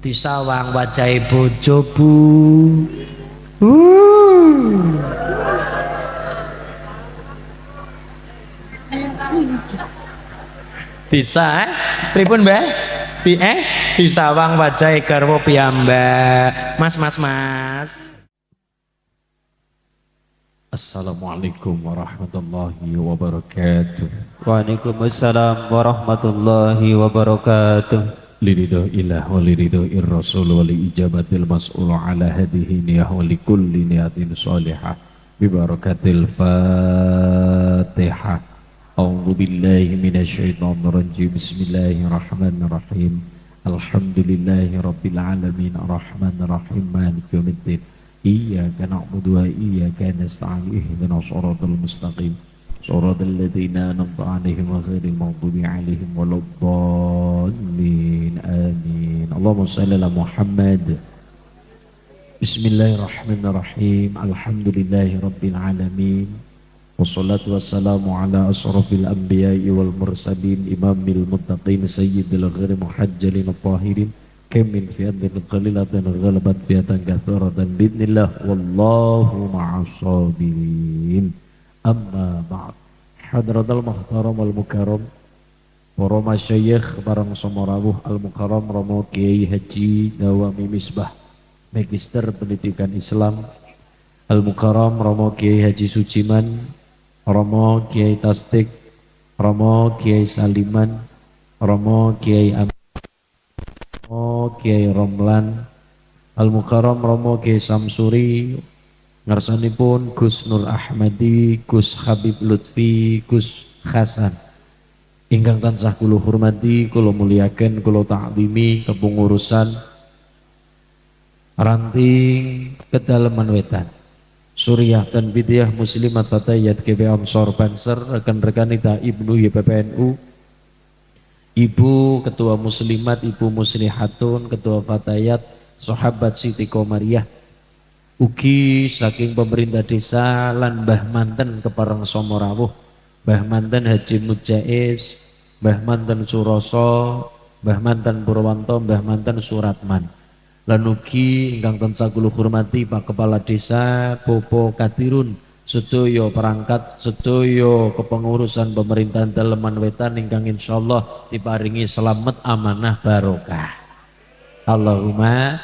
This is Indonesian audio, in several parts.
disawang wajahe bojo Bu. Bisa pripun Mbah? Disawang wajahe garwa piyambak. Mas. Assalamualaikum warahmatullahi wabarakatuh. Waalaikumsalam warahmatullahi wabarakatuh. Liridho ilah wa liridho irrasul wa li ijabatil mas'ul ala hadihi niyah wa li kulli niyatin salihah bibarakatil fatihah. A'udhu billahi minasyaitonir rajim. Bismillahirrahmanirrahim. Alhamdulillahi rabbil alamin arrahmanir rahim maliki yaumiddin. Iyyaka na'budu wa iyyaka nasta'in ihdinas shiratal mustaqim shiratal ladzina an'amta 'alaihim ghairil maghdubi 'alaihim waladdallin amin. Allahumma shalli ala Muhammad. Bismillahirrahmanirrahim. Alhamdulillahi rabbil alamin. Wassalatu wassalamu ala asrafil anbiya'i wal mursalin imamil muttaqin sayyidil ghairi muhajjalin tahirin min fi'atin qalilatan ghalabat fi'atan katsiratan biidznillah wallahu ma'as sabirin. Amma ba'd. Hadratal muhtaram wal mukarram para masyayikh barang somorawuh al mukarram Romo Kiai Haji Dawami Misbah Magister Pendidikan Islam al mukarram Romo Kiai Haji Suciman Romo Kiai Tasdik Romo Kiai Saliman Romo Kiai Kiai Romlan Al Mukarram Romo Kiai Samsuri ngarsanipun Gus Nur Ahmadi, Gus Habib Lutfi, Gus Hasan ingkang tansah kula hormati, kula muliaken, kula ta'zimi kepengurusan ranting kedalaman wetan Suriah dan Bidiyah Muslimat Fatayat GB Amsor Banser rekan-rekan ita Ibnu YPPNU, Ibu Ketua Muslimat, Ibu Muslihatun, Ketua Fatayat, Sahabat Siti Komariah, ugi saking pemerintah desa lan Mbah Manten Kepareng Somorawuh, Mbah Manten Haji Mujaiz, Mbah Manten Suroso, Mbah Manten Purwanto, Mbah Manten Suratman. Lan ugi ingkang tansah kula hormati Pak Kepala Desa, Popo Kadirun, sedaya perangkat, sedaya kepengurusan pemerintahan Daleman Wetan ingkang insyaallah diparingi selamat amanah barokah. Allahumma.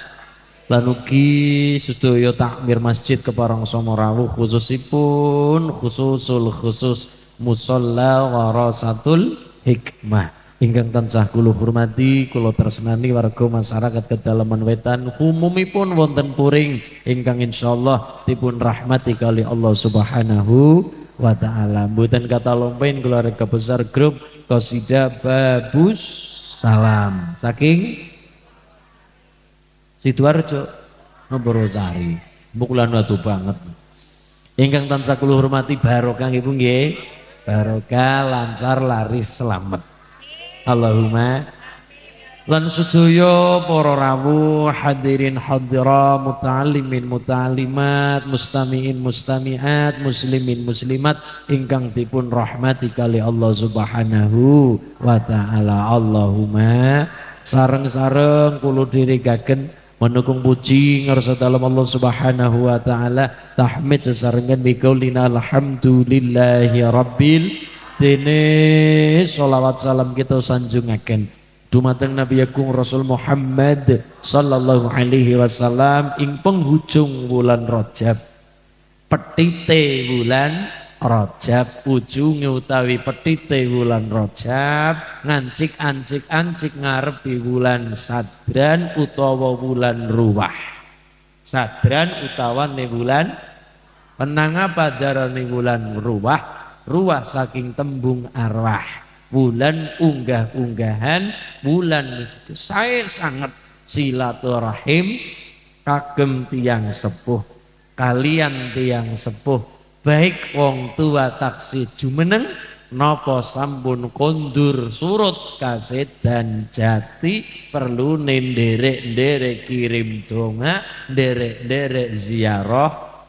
Lan ugi sedaya takmir masjid Kepareng Somorawuh khususipun khusus musalla warasatul hikmah ingkang tansah kula hormati, kula tresnani warga masyarakat Kedalaman Wetan umumipun wonten puring ingkang insyaallah dipun rahmati kali Allah Subhanahu wa taala. Mboten kata lompen keluarga besar grup Qasidah Babus Salam saking Sidoarjo Nomborosari. Mukulan watu banget. Ingkang tansah kula hormati barokah ibu nggih. Barokah lancar laris selamat. Allahumma. Lan sedaya para rawuh hadirin hadira muta'allimin muta'allimat mustami'in mustami'at muslimin muslimat ingkang dipun rahmati kali Allah Subhanahu wa taala. Allahumma. Sareng-sareng kula dherekaken menukung puji ngarsa dalam Allah Subhanahu wa taala tahmid sesarengan biqaulina alhamdulillahi rabbil dene sholawat salam kita sanjungaken dumateng Nabi Agung Rasul Muhammad sallallahu alaihi wasallam ing penghujung bulan Rajab, petite bulan Rajab, ujunge utawi petite bulan Rajab, ngancik ngarep di bulan Sadran utawa bulan Ruwah. Sadran utawa ne bulan penang apa darane bulan Ruwah. Ruwah saking tembung arwah, bulan unggah-unggahan, bulan saya sangat silaturahim kagem tiang sepuh kalian tiang sepuh baik wong tua taksih jumeneng napa sampun kondur surut kasedan jati perlu nderek kirim donga nderek ziarah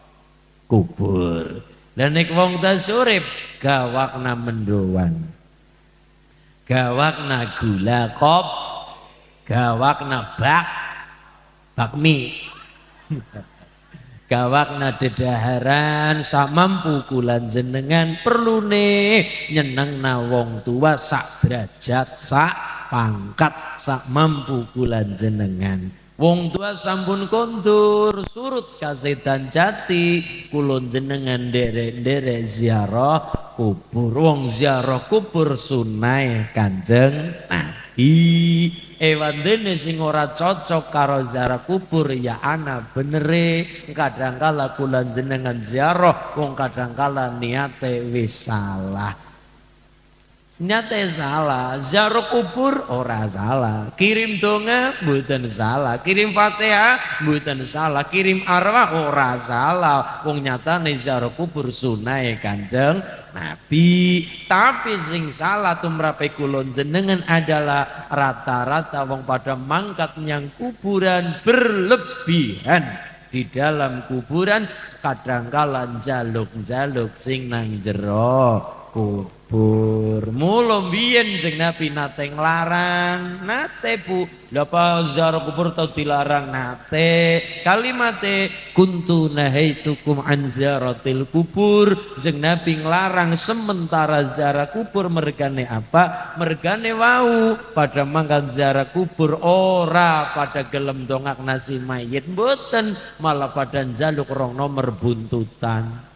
kubur. Dan nek wong tas urip gawakna mendoan, gawakna gula kop, gawakna bak, bakmi. Gawakna dedaharan samampu kulan jenengan perlune nyenengna wong tua sak derajat sak pangkat sak mampu kulan jenengan. Wong tua sampun kondur surut kasetan jati kulon jenengan derek-derek ziarah kubur. Wong ziarah kubur sunai Kanjeng Nabi. Dene sing ora cocok karo ziarah kubur ya ana benere. Kadangkala kula jenengan ziarah wong kadangkala niate wis salah. Nyate salah, ziarah kubur ora salah, kirim donga mboten salah, kirim Fatihah mboten salah, kirim arwah ora salah. Wong nyatane ziarah kubur sunah Kanjeng Nabi. Tapi sing salah tumrape kula jenengan adalah rata-rata wong pada mangkat nyang kuburan berlebihan. Di dalam kuburan kadangkala njaluk-njaluk sing nang jero kubur. Mula biyen sing Nabi nate nglarang, nate Bu, lha apa ziarah kubur tau dilarang nate. Kalimate kuntu nahaitukum an ziaratil kubur. Jeng Nabi nglarang sementara ziarah kubur mergane apa? Mergane wau pada mangkat ziarah kubur ora pada gelem dongak nasi mayit mboten, malah pada njaluk rong nomor buntutan.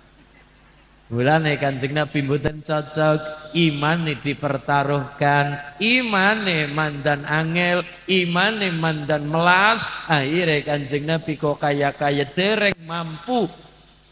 Mulane Kanjeng Nabi mboten cocok, imane dipertaruhkan, imane mandan angel, imane mandan melas. Akhirnya Kanjeng Nabi kok kaya-kaya dereng mampu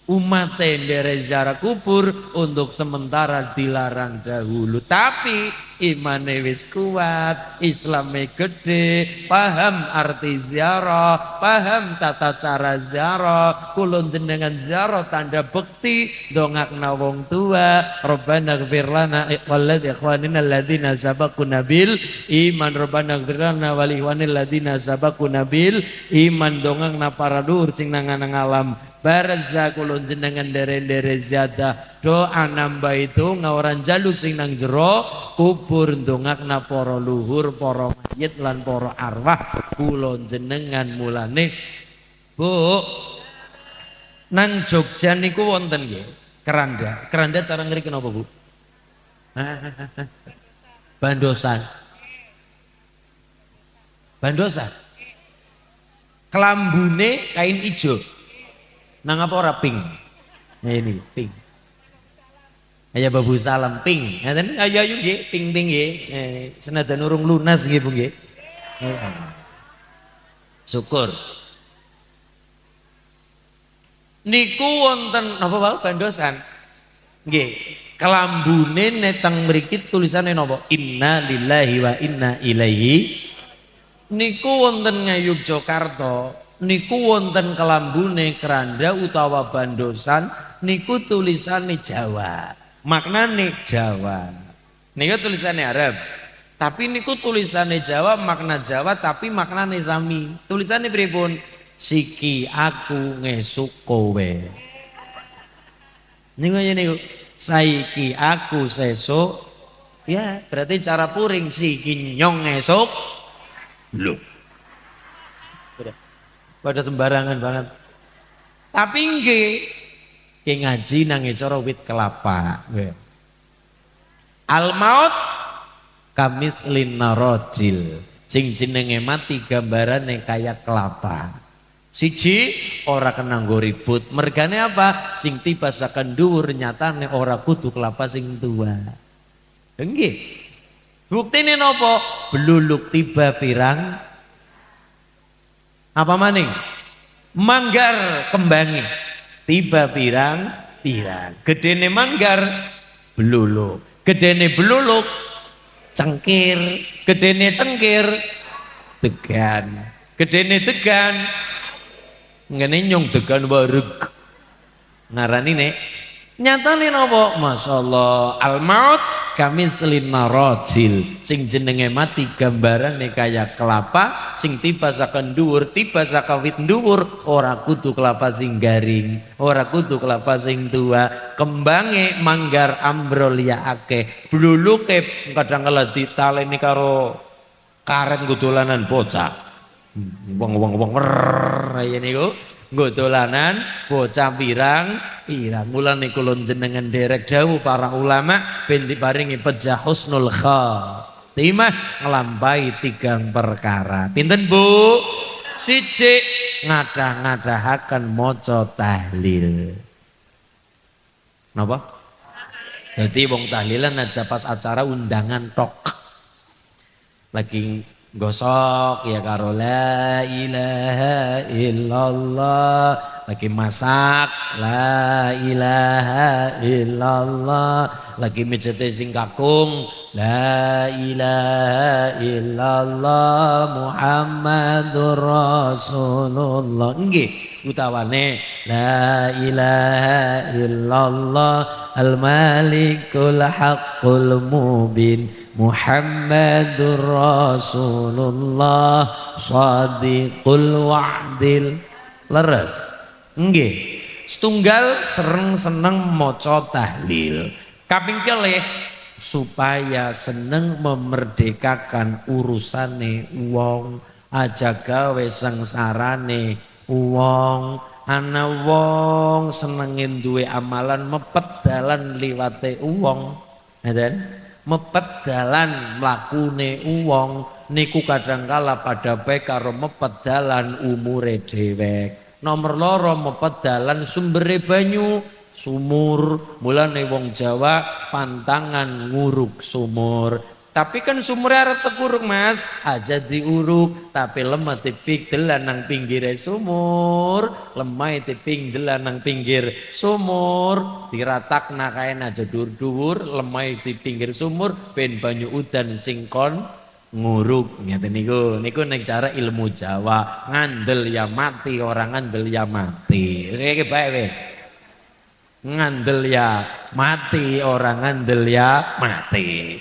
umat ndere ziarah kubur untuk sementara dilarang dahulu. Tapi imane wis kuat, Islame gede, paham arti ziarah, paham tata cara ziarah. Kula jenengan ziarah tanda bekti dongakna wong tua. Rabbana ighfir lana wal ikhwanina alladzina sabaquna bil iman. Rabbana ighfir lana wal ikhwanina alladzina sabaquna bil iman. Dongakna para dur sing nang alam barza kulun jenengan dere-dere ziyadah doa nambah itu ngawaran jaluk sing nang jero kubur ndongakna para luhur para mayit lan para arwah kulun jenengan. Mulane Bu nang Jogja niku wonten nggih keranda. Keranda cara ngriki napa Bu? Bandosan. Bandosan. Kelambune kain ijo. Nang apa ora pink? Ini pink. Aya babu salam pink. Ngaten ayo nggih pink-pink nggih. Senajan urung lunas nggih Bu nggih. Syukur. Niku wonten napa wae bandosan? Nggih. Kelambune neteng mriki tulisane napa? Inna lillahi wa inna ilaihi. Niku wonten Ngayogyakarta. Niku wonten kelambune keranda utawa bandosan niku tulisane Jawa, maknane Jawa. Niku tulisane Arab, tapi niku tulisane Jawa, makna Jawa tapi maknane sami. Tulisane pripun? Siki aku ngesuk kowe. Niku saiki aku sesuk. Ya, berarti cara puring siki nyong ngesuk. Lho. Pada sembarangan banget. Tapi nggih ngaji nang cara wit kelapa. Al maut kamitslin narajil. Sing jenenge mati gambarane kaya kelapa. Siji ora kena nggo ribut. Mergane apa? Sing tiba saken dhuwur nyatane ora kudu kelapa sing tua. Nggih. Buktine napa? Bluluk tiba pirang apa maning? Manggar kembangi tiba pirang-pirang. Gedene manggar bluluk, gedene bluluk cengkir, gedene cengkir degan, gedene degan ngene nyung degan wareg. Ngarani nek nyatane napa? Masyaallah al maut kamitslin narajil. Sing jenenge mati gambarane kaya kelapa sing tiba saken dhuwur, tiba saka wit dhuwur, ora kudu kelapa sing garing, ora kudu kelapa sing tua. Kembange manggar ambrol ya akeh, bluluke kadang kala ditaleni karo karet dolanan bocah. Wong raya niku nggo dolanan bocah pirang mulane kula jenengan derek dawuh para ulama ben diparingi pejah husnul khatimah nglampahi tigang perkara. Pinten Bu? Siji ngadah-ngadahaken maca tahlil. Napa? Jadi wong tahlilan aja pas acara undangan tok. Lagi gosok ya karo la ilaha illallah, lagi masak la ilaha illallah, lagi mijete sing kakung la ilaha illallah Muhammadur Rasulullah. Nggih utawane la ilaha illallah al-malikul haqqul mubin Muhammadur Rasulullah shadiqul wa'dil. Leres nggih. Setunggal seneng maca tahlil. Kaping kelih supaya seneng memerdekakan urusane wong, aja gawe sengsarane wong. Ana wong senengin duwe amalan mepet dalan liwate wong, ngeten. Mepet dalan mlakune wong niku kadangkala pada bae karo mepet dalan umure dhewek. Nomor loro mepet dalan sumbere banyu sumur. Mulane wong Jawa pantangan nguruk sumur. Tapi kan sumur arep tekuruk Mas, aja diuruk, tapi lemah tipik delan nang pinggire sumur, lemah tipik delan nang pinggir sumur, diratakna kaen aja dur-dur, lemah di pinggir sumur, ben banyu udan singkon nguruk. Ngeten niku nek cara ilmu Jawa, ngandel ya mati, orang ngandel ya mati. Iki bae wis. Ngandel ya mati, orang ngandel ya mati.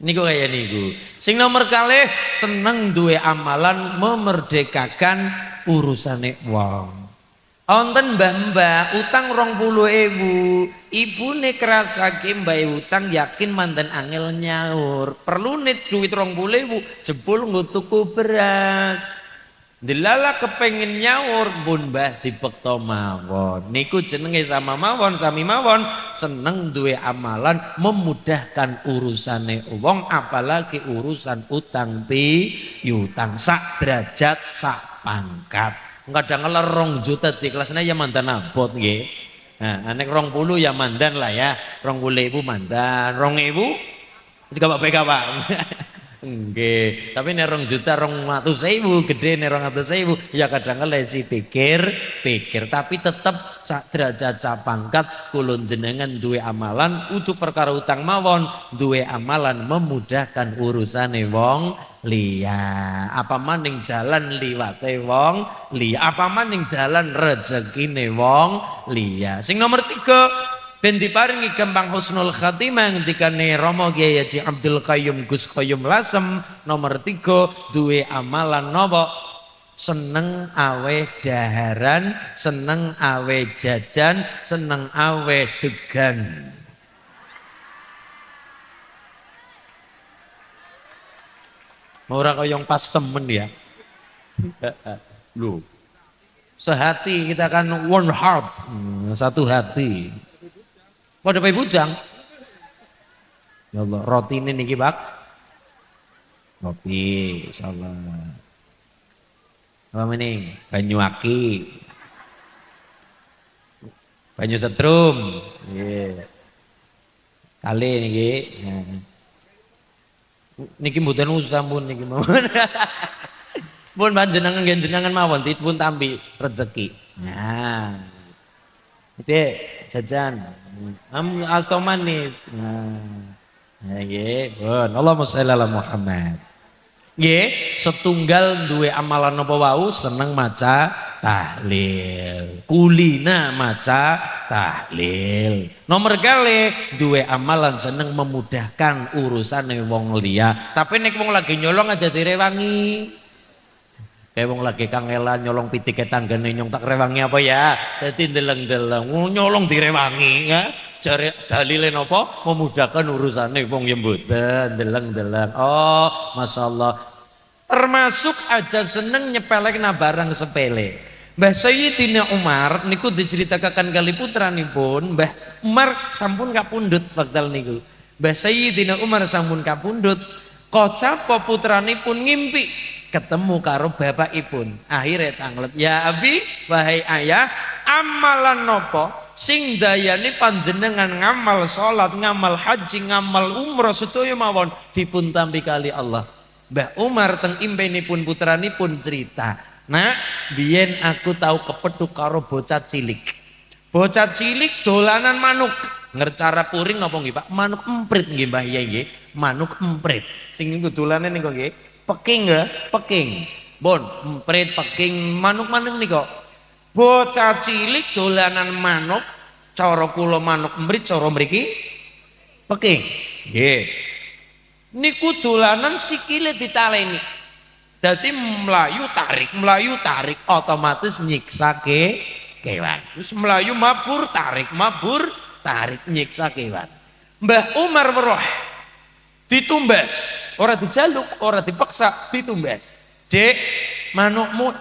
Niku kaya niku. Sing nomor kalih seneng duwe amalan memerdekakan urusane wong. Wonten mbah-mbah utang 20.000, ibune kerasake mbah utang yakin mandan angel nyaur. Perlu net duit 20.000 jebul nggo tuku beras. Delala kepengin nyaur pun mbah dipekto mawon. Niku jenenge sama mawon, sami mawon seneng duwe amalan memudahkan urusane wong, apalagi urusan utang piutang sak derajat sak pangkat. Kadang kala 2 juta di kelasnya ya mandan abot nggih. Nah, nek 20 ya mandan lah ya. 20.000 mandan, 2.000 juga Pak. Nggih, tapi nek 2 juta 200.000 gede, nek 200.000 ya kadang kala si pikir, tapi tetep sak derajat sak pangkat kula jenengan duwe amalan untuk perkara utang mawon, duwe amalan memudahkan urusane wong liya. Apa maning dalan liwate wong liya, apa maning dalan rezekine wong liya. Sing nomor 3 ben diparingi gampang husnul khatimah ngendikane Rama Kyai Haji Abdul Qayyum Gus Qayyum Lasem. Nomor 3 duwe amalan napa? Seneng awe daharan, seneng awe jajan, seneng awe degan. Ora koyong pas temen ya. Loh. Sehati kita kan one heart, satu hati. Pada Pak Bujang. Ya Allah, roti ini niki Pak. Kopi, insyaallah. Apa mening? Banyu aki. Banyu setrum. Nggih. Kali niki. Niki mboten usah pun niki mawon. Pun panjenengan mawon pun tampi rezeki. Nah. Itu jajan. Asto manis. Nah, nggih, pun. Allahumma sholli ala Muhammad. Nggih, setunggal duwe amalan apa wau seneng maca tahlil. Kulina maca tahlil. Nomor kali duwe amalan seneng memudahkan urusane wong liya. Tapi nek wong lagi nyolong aja direwangi. Kayak wong lagi kangelan nyolong pitike tanggane nyong tak rewangi apa ya? Dadi ndeleng-ndeleng nyolong direwangi ya. Jare dalile napa? Memudahkan urusane wong ya mboten, ndeleng-ndeleng. Oh, masyaallah. termasuk aja seneng nyepelekna barang sepele. Mbah Sayyidina Umar niku diceritakan kali putranipun, Mbah Umar sampun kapundhut wekdal niku. Mbah Sayyidina Umar sampun kapundhut, kocapa putranipun ngimpi ketemu karo bapakipun. Akhirnya tanglep, ya abi, wahai ayah, amalan nopo sing dayane panjenengan ngamal salat, ngamal haji, ngamal umrah sedaya mawon dipun tampi kali Allah. Mbah Umar teng impenipun putranipun cerita, nak biyen aku tahu kepethuk karo bocah cilik. Bocah cilik dolanan manuk. Ngercara puring napa nggih Pak? Manuk emprit nggih Mbah Yai nggih. Manuk emprit. Sing niku dolane niku nggih. Peking nggih, peking. Bon, emprit, peking, manuk-manuk niku. Bocah cilik dolanan manuk, cara kula manuk emprit, cara mriki peking. Nggih. Niku dolanan sikile ditaleni. Dadi melayu tarik otomatis nyiksa kewan. Terus melayu mabur tarik nyiksa kewan. Mbah Umar weruh ditumbas, ora dijaluk, ora dipaksa, ditumbas. Dek, manukmu.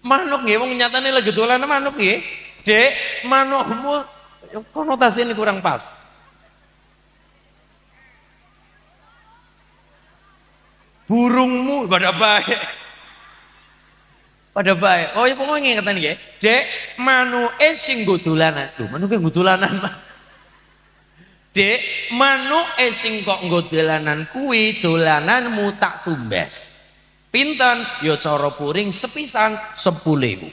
Manuk nggih wong nyatane lagi dolanan manuk nggih. Dek, manukmu konotasi ini kurang pas. Burungmu pada baik. Pada baik. Oh ya pokoknya ngeten nggih. Dek, manuke sing nggo dolanan. Lho, manuke nggo dolanan, Pak. Dek, manuke sing kok nggo dolanan kuwi dolananmu tak tumbas. Pinten? Ya cara puring sepisan 10.000.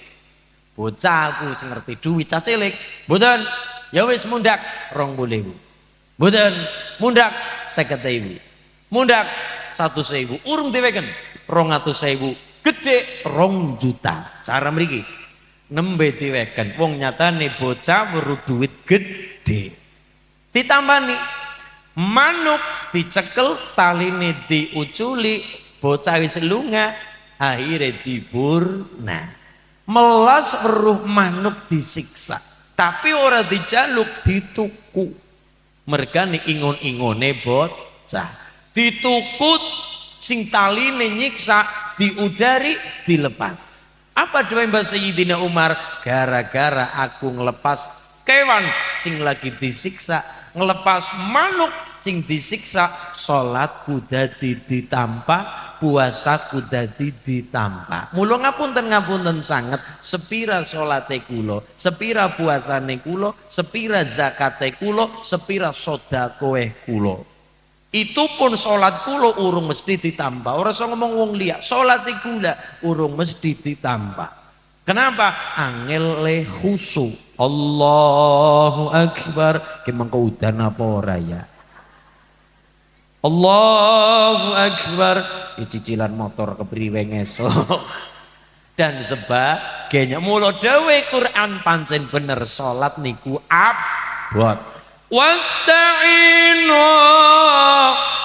Bocah aku sing ngerti duit cah cilik. Mboten. Ya wis mundak 20.000. Mboten, mundak 50.000. Mundak 100.000. Urung diweken 200.000. Gede 2 juta. Cara mriki nembe diweken. Wong nyatane bocah weruh duit gede. Ditambani manuk dicekel, taline diuculi, bocah wis lunga, akhire diburna. Melas weruh manuk disiksa. Tapi ora dijaluk, dituku. Mergane ingon-ingone bocah. Ditukut sing taline nyiksa, diudari, dilepas. Apa doa Mbah Sayyidina Umar? Gara-gara aku ngelepas kewan sing lagi disiksa, ngelepas manuk sing disiksa, salatku dadi ditampa, puasaku dadi ditampa. Mula ngapunten sanget, sepira salate kula, sepira puasane kula, sepira zakate kula, sepira sedekahe kula. Itu pun salat kula urung mesti ditampa. Ora iso ngomong wong liya, salat kula urung mesti ditampa. Kenapa? Angel le khusu. Allahu Akbar. Ki mengko udan apa ora ya? Allahu Akbar. Cicilan motor kepriwe ngesok. Dan sebagainya. Mula dawe Quran pancen bener salat niku abot. Wasta'inu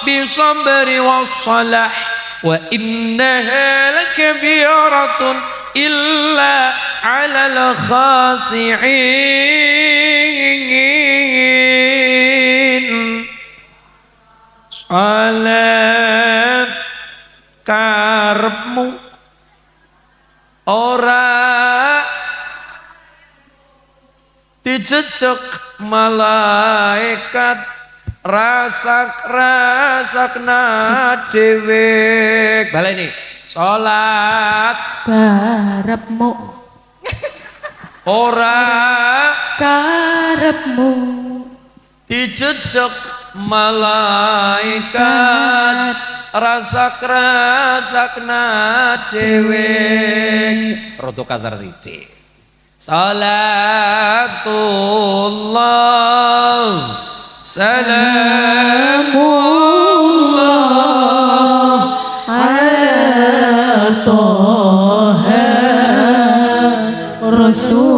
bisabri wassalah wa innaha lakabiratun illa 'alal khasi'in. Salat karepmu ora dijejek malaikat, rasakna dhewe. Baleni salat karepmu ora karepmu dijejek malaikat, rasakna dhewe. Rada kasar sithik. Salatullah salamullah ala Toha Rasulillah.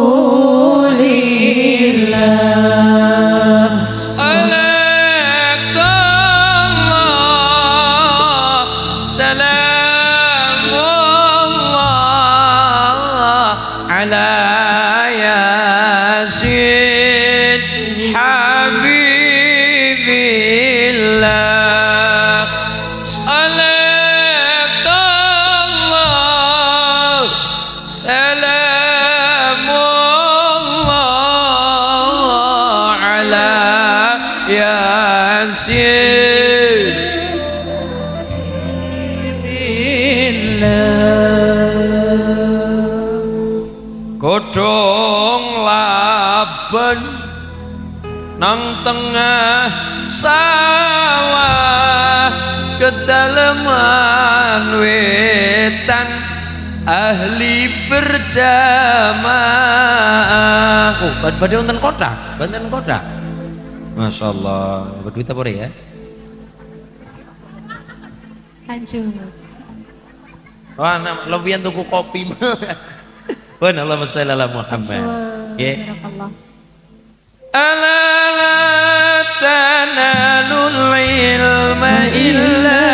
nang tengah sawah kedalaman wetan ahli berjamaah. Oh, badhe wonten kotak, wonten kotak. Masyaallah, berduit apa ya? Lanjut. Wah, lebihan tuku kopi. Wa Allahumma shalli ala Muhammad. Nggih. Barakallah. Ala la tanalul ilma illa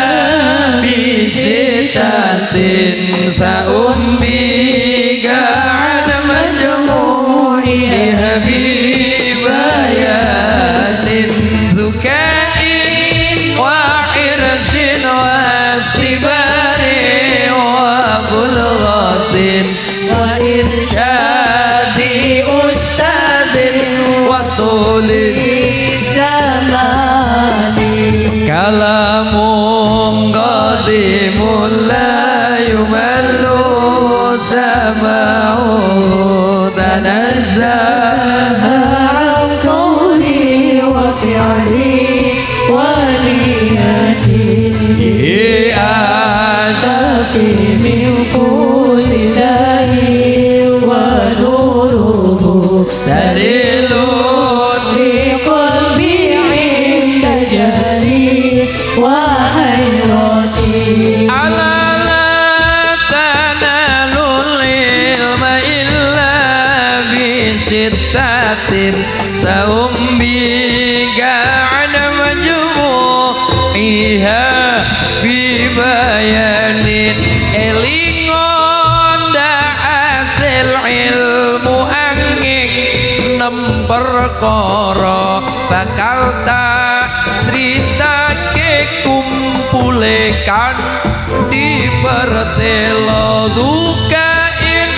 bi sittatin saummi ga'ana majmu'i habibayatin dhukain wa irsin wa istibari wa bulghatin wa irsyadi ustadin wa tulin zamani kalamun qadimun la yumallu sama'u tanazzaha an qawli wa fi'li wa niyati ajabi min kulli lahi wa nuruhu dalilun fi qalbi 'inda jahli wa hayrati ala la tanalul ilma illa bi sittatin saumbi ga'ana majmu'iha bi bayanin elingon da asil ilmu angin nem perkara bakal tak critake kumpulekan di pertelo dukain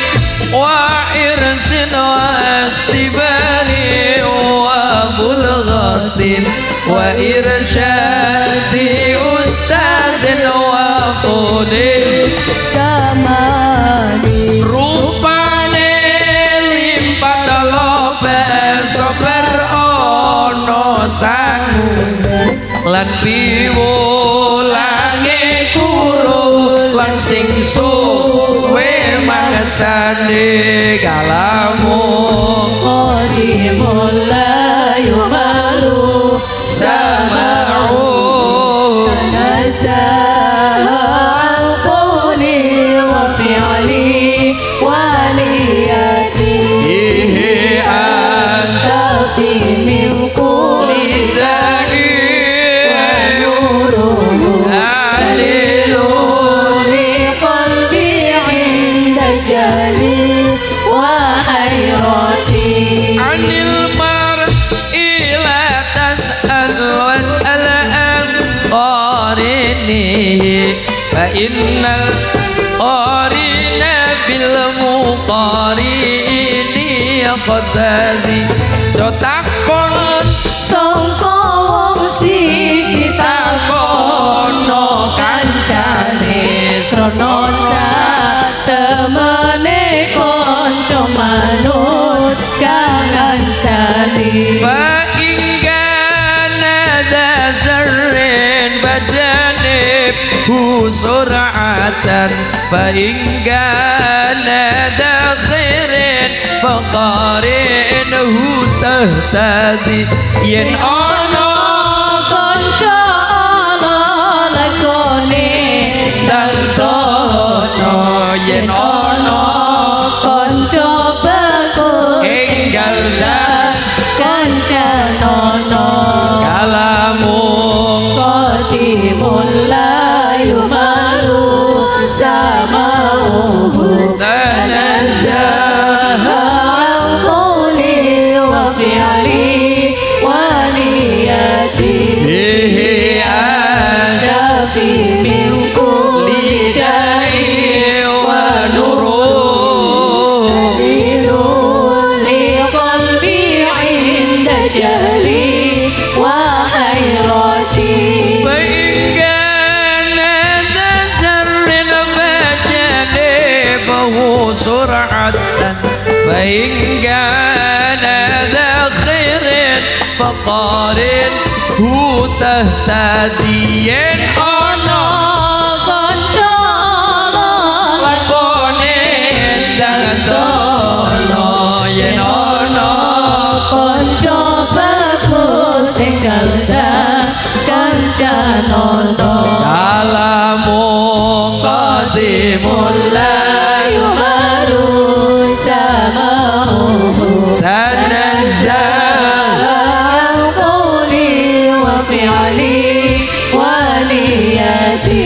wa irsin wa astibari wa bulghatin wa irsyadi ustadin wa qulin samani rupane limpat lobe sober ono sangu lan piwulange kuru lan sing suwe mangsane kalamu qadimul la yumalu sama'u tanazzaha an qawli wa fi'li wa niyati astafi min kulli dhani innal qarina bil muqarini qadzi jotakon sangka wong siji takono kancane srana satemene kanca manut kang kancane fa ingkana dasaren bajanib sur'atan fa ingkana dakhirin faqarinuhu tahtadi yen ono kanca ala lakone daltono yen ono kanca bagus enggal dan kanca nono kalamu qadimul la yumalu sama'uhu tanazzaha an qawli wa fi'li wa niyati ajabi min kulli da'i wa nuruh li qalbi 'inda jahli wa hayrati sur'atan fa in kana dha khairin muqarin hu tahtadien ono kanca lakone dandono yen ono kanca bagus sing kanca nono kalamu qadimul yumalu samahu tanazzal qawli wa fi'li wa niyati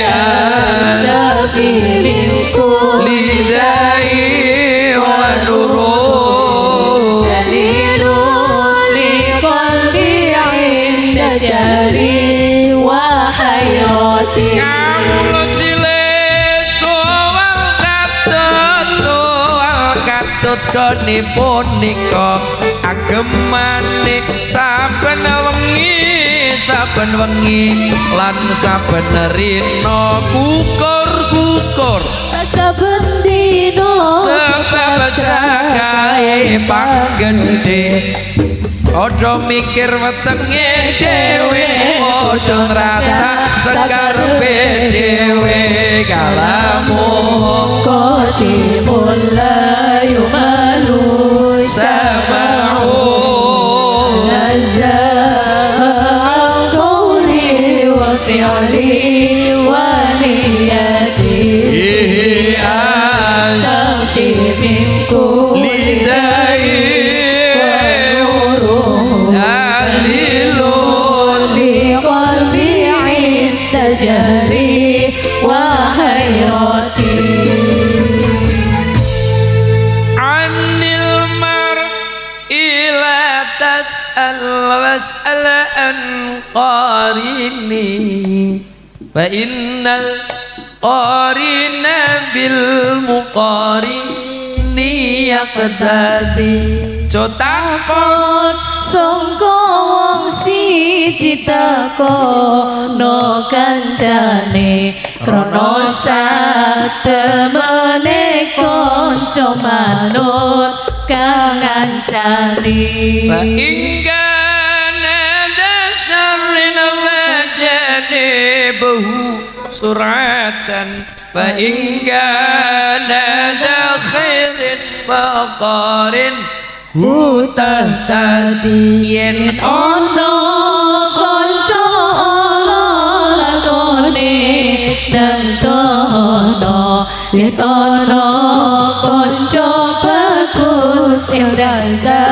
astafi minkum lidai wa nuru دليل لقلبي عند جري وحيرتي Kamu cilik soal katut konipun nika agemane saben wengi lan saben rina kukur saben dino sebab sakae panggende ojo mikir wetenge dhewe ojo ngrasa sekarepe dhewe kalamu qatimul la yumalu sama'u nazzal qawli wa fi'li wa niyati astafi minkum lidai لقلبي عند جري وحيرتي anil mar'i la tas'al was'al an qarini fa innal qarina bil muqarini yaqtadi cotakon sangka wong siji tekono kancane krana satemene kanca manut kang ngancani fa ingkana dasyarrin wajanibahu suratan fa ingkana da khairin faqarin hutahtadi yen ono kanca lakone dan tono yen ono kanca bagus ildaga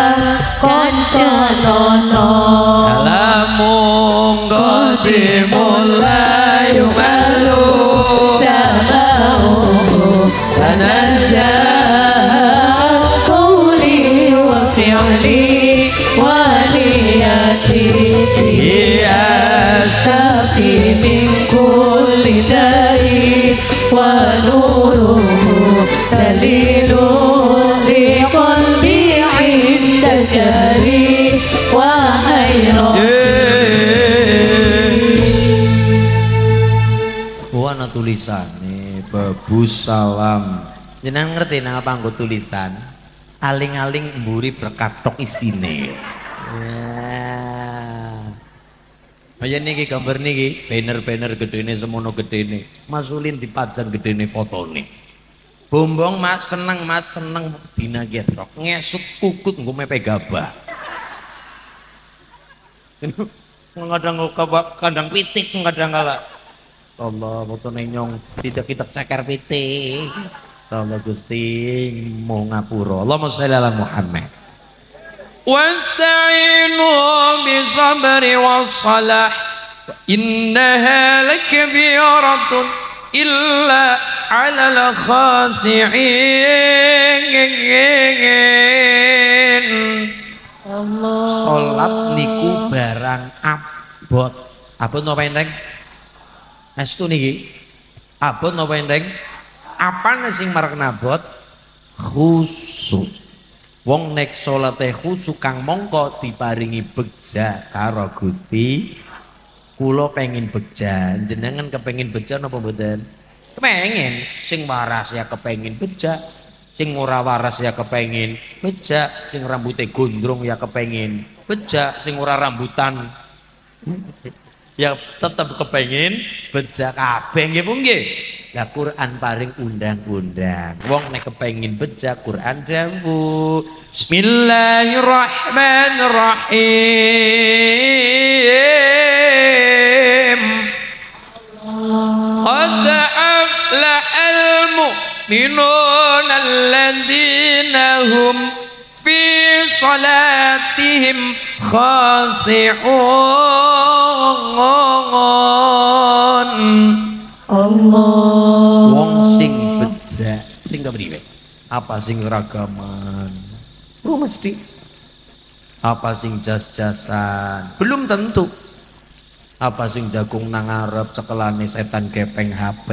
kanca nono Alamu qadimullah yumalu samahu tanazzal qawli wa fi'li wa niyati astafi min kulli da'i wa nuruhu dalilu li qalbi 'inda jari wa hayrati Wana tulisane babus salam. Jenengan ngerti nang apa nggo tulisan? Aling-aling mburi berkatok isine. Ayo niki gambar niki, banner-banner gedene semono gedene. Mas Ulin dipajang gedene fotone. Bombong Mas seneng dina getok. Ngesut kukut nggo mepe gabah. Kadang kandang pitik kadang kala. Allah fotone nyong tidak kita ceker pitik. Allah Gusti mau ngapura. Allahumma sholli ala Muhammad. Wasta'inu bisabri wassalah innaha lakabiratun illa 'alal khasi'in. Allah Salat niku barang abot. Abot napa enteng? Estu niki. Abot napa enteng? Apane sing marakna abot? Khusyuk. Wong nek salate khusyuk kang mongko diparingi begja karo Gusti. Kula pengin begja, jenengan kepengin begja napa mboten? Kepengin, sing waras ya kepengin begja, sing ora waras ya kepengin begja, sing rambutnya gondrong ya kepengin bejak sing ora rambutan. Ya tetap kepengin bejak kabeh nggih Bu nggih. Lah Quran paring undang-undang. Wong nek kepengin bejak Quran dawuh. Bismillahirrahmanirrahim. Qad aflahal mu'minun alladzina hum fi salatihim khashi'un. Allah. Wong sing bejak sing kepriwe? Apa sing ragaman? Oh mesti. Apa sing jas-jasan? Belum tentu. Apa sing jagung nang arep cekelane setan gepeng HP?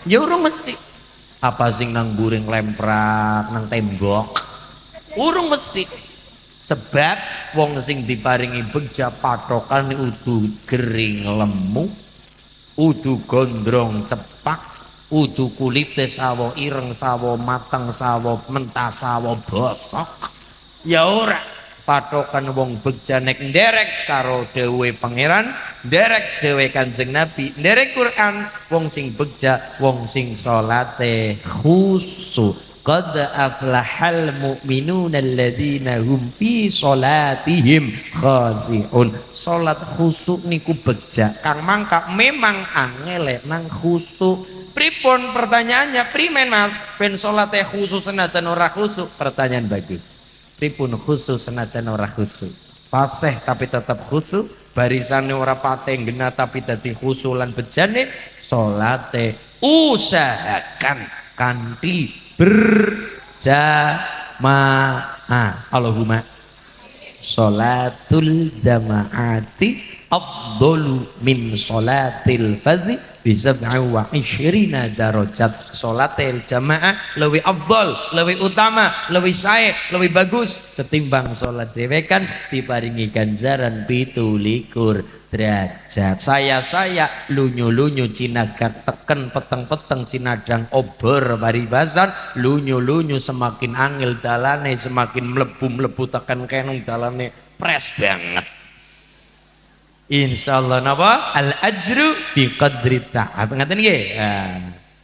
Ya urung mesti. Apa sing nang guring lemprak nang tembok? Urung mesti. Sebab wong sing diparingi bejak patokan udu gering lemu, udu gondrong cepak, udu kulite sawo ireng sawo mateng sawo mentah sawo bosok. Ya ora patokan wong bejak nek nderek karo dewe pangeran, nderek dewe Kanjeng Nabi, nderek Quran, wong sing bejak wong sing salate khusyuk. Qad aflahal mu'minuna alladzina hum fi salatihim khashi'un. Salat khusyuk niku bejak kang mangka memang angel nang khusyuk. Pripun pertanyaannya? Primen Mas? Ben salate khusyuk senajan ora khusyuk? Pertanyaan bagus. Pripun khusyuk senajan ora khusyuk? Fasih tapi tetap khusyuk, barisane ora pate ngena tapi dadi khusyuk lan bejane salate usahakan kanthi berjamaah. Allahumma sholatul jamaati afdalu min sholatil fardhi bi 27 darajat. Sholatil jamaah lebih afdal, lebih utama, lebih sae, lebih bagus ketimbang sholat dhewe kan diparingi ganjaran 27 derajat. Saya lunyu-lunyu cinagat teken peteng-peteng cinadang obor paribasan, lunyu-lunyu semakin angel dalane, semakin mlebu-mlebu tekan kenung dalane pres banget. Insyaallah napa al ajru bi qadri ta'ab. Ngaten nggih.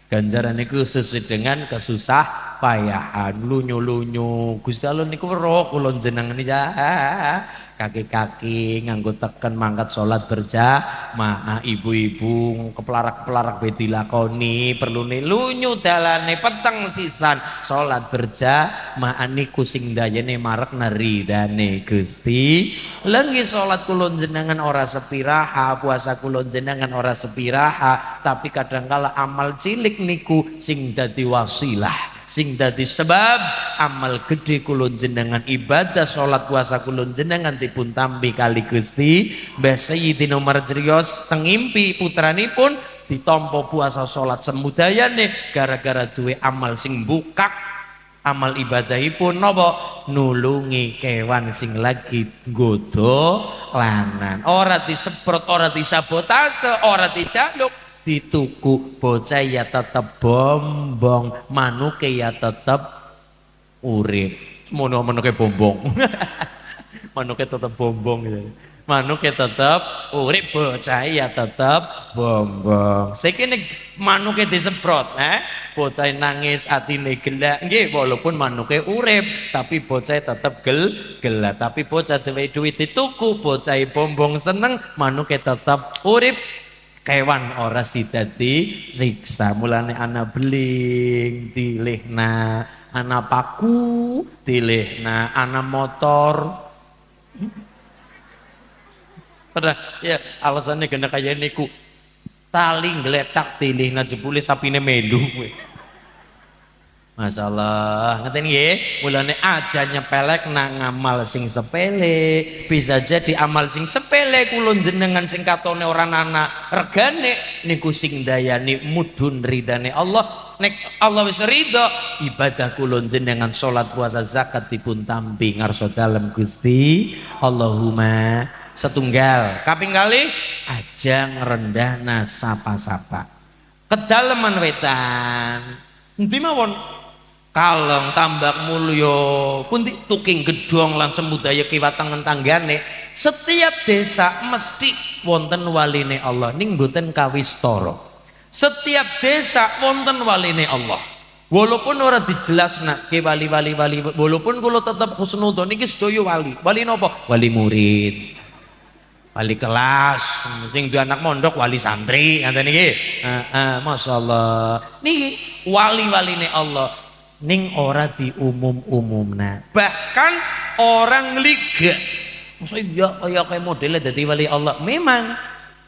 Ganjaran niku sesuai dengan kesusah payahan. Lunyu-lunyu Gusti Allah niku weruh kula jenengan ya. Kaki-kaki nganggo teken mangkat salat berjamaah, ibu-ibu kepelarak-kepelarak be dilakoni, perlune lunyu dalane peteng sisan salat berjamaah niku sing dayane marek neridane Gusti. Lengi salat kula jenengan ora sepiraha, puasa kula jenengan ora sepiraha, tapi kadangkala amal cilik niku sing dadi wasilah, sing dadi sebab amal gede kula jenengan ibadah salat puasa kula jenengan dipun tampi kali Gusti. Mbah Sayyidina Umar Jerios tengimpi putranipun ditampa puasa salat semudayane gara-gara duwe amal sing bukak. Amal ibadahipun napa? Nulungi kewan sing lagi nggodha lanan. Ora disemprot, ora disabotase, ora dijaluk, dituku. Bocah ya tetep bombong, manuke ya tetep urip. Semono manuke bombong. Manuke tetep bombong gitu. Manuke tetep urip, bocah ya tetep bombong. Saiki nek manuke disemprot, bocah nangis atine gelak nggih, walaupun manuke urip tapi bocah tetep gelak. Tapi bocah duwe duit dituku, bocah bombong seneng, manuke tetep urip. Kewan ora sida disiksa. Mulane ana beling dilihna, ana paku dilihna, ana motor. Padahal ya alasannya kena kaya niku tali ngletak dilihna jebule sapine melu kowe. Masyaallah, ngeten nggih. Mulane aja nyepelek nang amal sing sepele. Bisa jadi amal sing sepele kula jenengan sing katone ora ana regane niku sing dayani mudhun ridane Allah. Nek Allah wis ridho, ibadah kula jenengan salat puasa zakat dipun tampi ngarsa dalem Gusti. Allahumma setunggal. Kaping kalih aja ngrendahna sapa-sapa. Kedaleman wetan. Endi mawon? kalong tambak mulya pundi tuking gedhong lan semudaya kiwatangan tanggane. Setiap desa mesti wonten waline Allah ning mboten kawistara. Setiap desa wonten waline Allah. Walaupun ora dijelasnake wali-wali walaupun kula tetep husnudzon niki sedaya wali. Wali napa? Wali murid. Wali kelas, sing duwe anak mondok wali santri, ngoten niki. Masyaallah. Niki wali-waline Allah ning ora diumum-umumna. Bahkan orang liga. Maksudnya ya kayak modelnya dadi wali Allah. Memang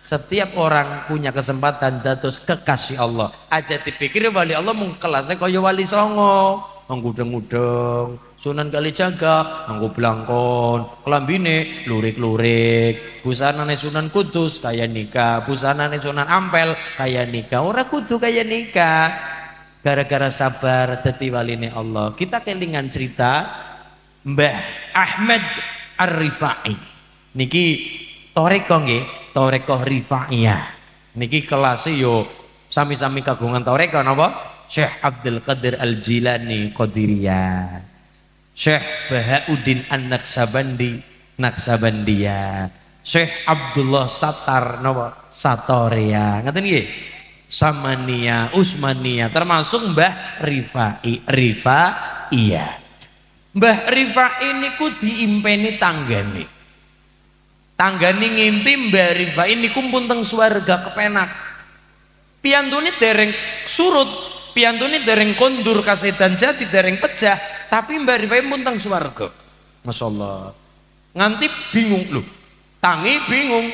setiap orang punya kesempatan dados kekasih Allah. Aja dipikir wali Allah mung kelasnya kaya wali songo, menggudeng-gudeng, Sunan Kalijaga, nganggo blangkon, klambine lurik-lurik, busanane Sunan Kudus kaya nikah, busanane Sunan Ampel kaya nikah, ora kudu kaya nikah. Gara-gara sabar dadi waline Allah. Kita kelingan cerita Mbah Ahmad Ar-Rifai. Niki toreko nggih, toreko Rifaiyah. Niki kelas yo sami-sami kagungan toreko napa? Syekh Abdul Qadir Al-Jilani Qadiriyah. Syekh Bahauddin An-Naksabandi Naksabandiyah. Syekh Abdullah Sattar napa? Satoria. Ngaten nggih? Samaniyah, Usmaniyah, termasuk Mbah Rifai, Rifaiyah. Mbah Rifai niku diimpeni tanggane. Tanggane ngimpi Mbah Rifai niku pun teng swarga kepenak. Piyantune dereng surut, piyantune dereng kondur kasedan jati dereng pecah, tapi Mbah Rifai pun teng swarga. Masyaallah. Nganti bingung lho. Tangi bingung.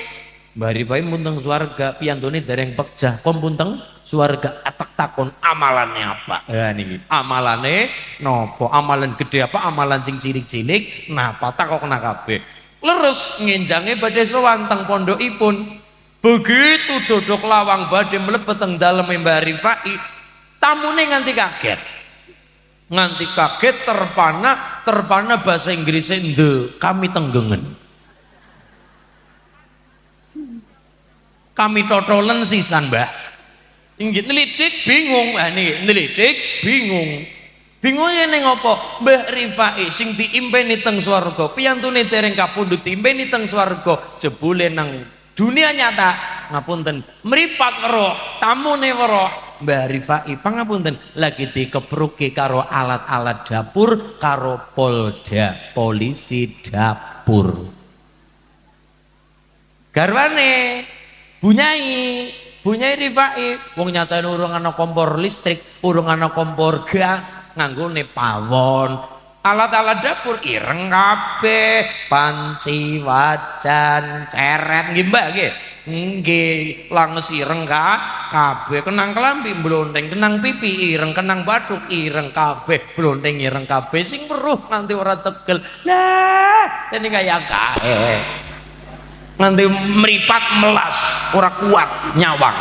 Mbah Rifai pun teng swarga, piyantune dereng pecah, kon pun teng swarga. Atak takon amalannya apa? Ya niki. Amalane nopo? Amalan gede apa? Amalan sing cilik-cilik napa takokna kabeh. Leres ngenjange badhe sowan teng pondokipun. Begitu dodok lawang badhe mlebet teng daleme Mbah Rifai, tamune nganti kaget. Nganti kaget terpana bahasa Inggris kami tenggengen. Kami totolen sisan Mbah. Inggih nelidik bingung, niki nelidik bingung. Bingungnya ning apa? Mbah Rifai sing diimpeni teng swarga, piyantune dereng kapundhut diimpeni teng swarga, jebule nang dunia nyata ngapunten mripat roh, tamune roh. Mbah Rifai pangapunten lagi dikepruki karo alat-alat dapur karo polda, polisi dapur. Garwane Bunyai Rifai wong nyatane urung ana kompor listrik, urung ana kompor gas, nganggone pawon. Alat-alat dapur ireng kabeh, panci, wajan, ceret nggih Mbak nggih. Nggih, langes ireng kabeh, kenang kelambi mlonteng, kenang pipi ireng, kenang bathuk ireng kabeh, mlonteng ireng kabeh sing weruh nganti ora tegel. Lah, ini kaya kae. Nganti meripat melas ora kuat nyawang.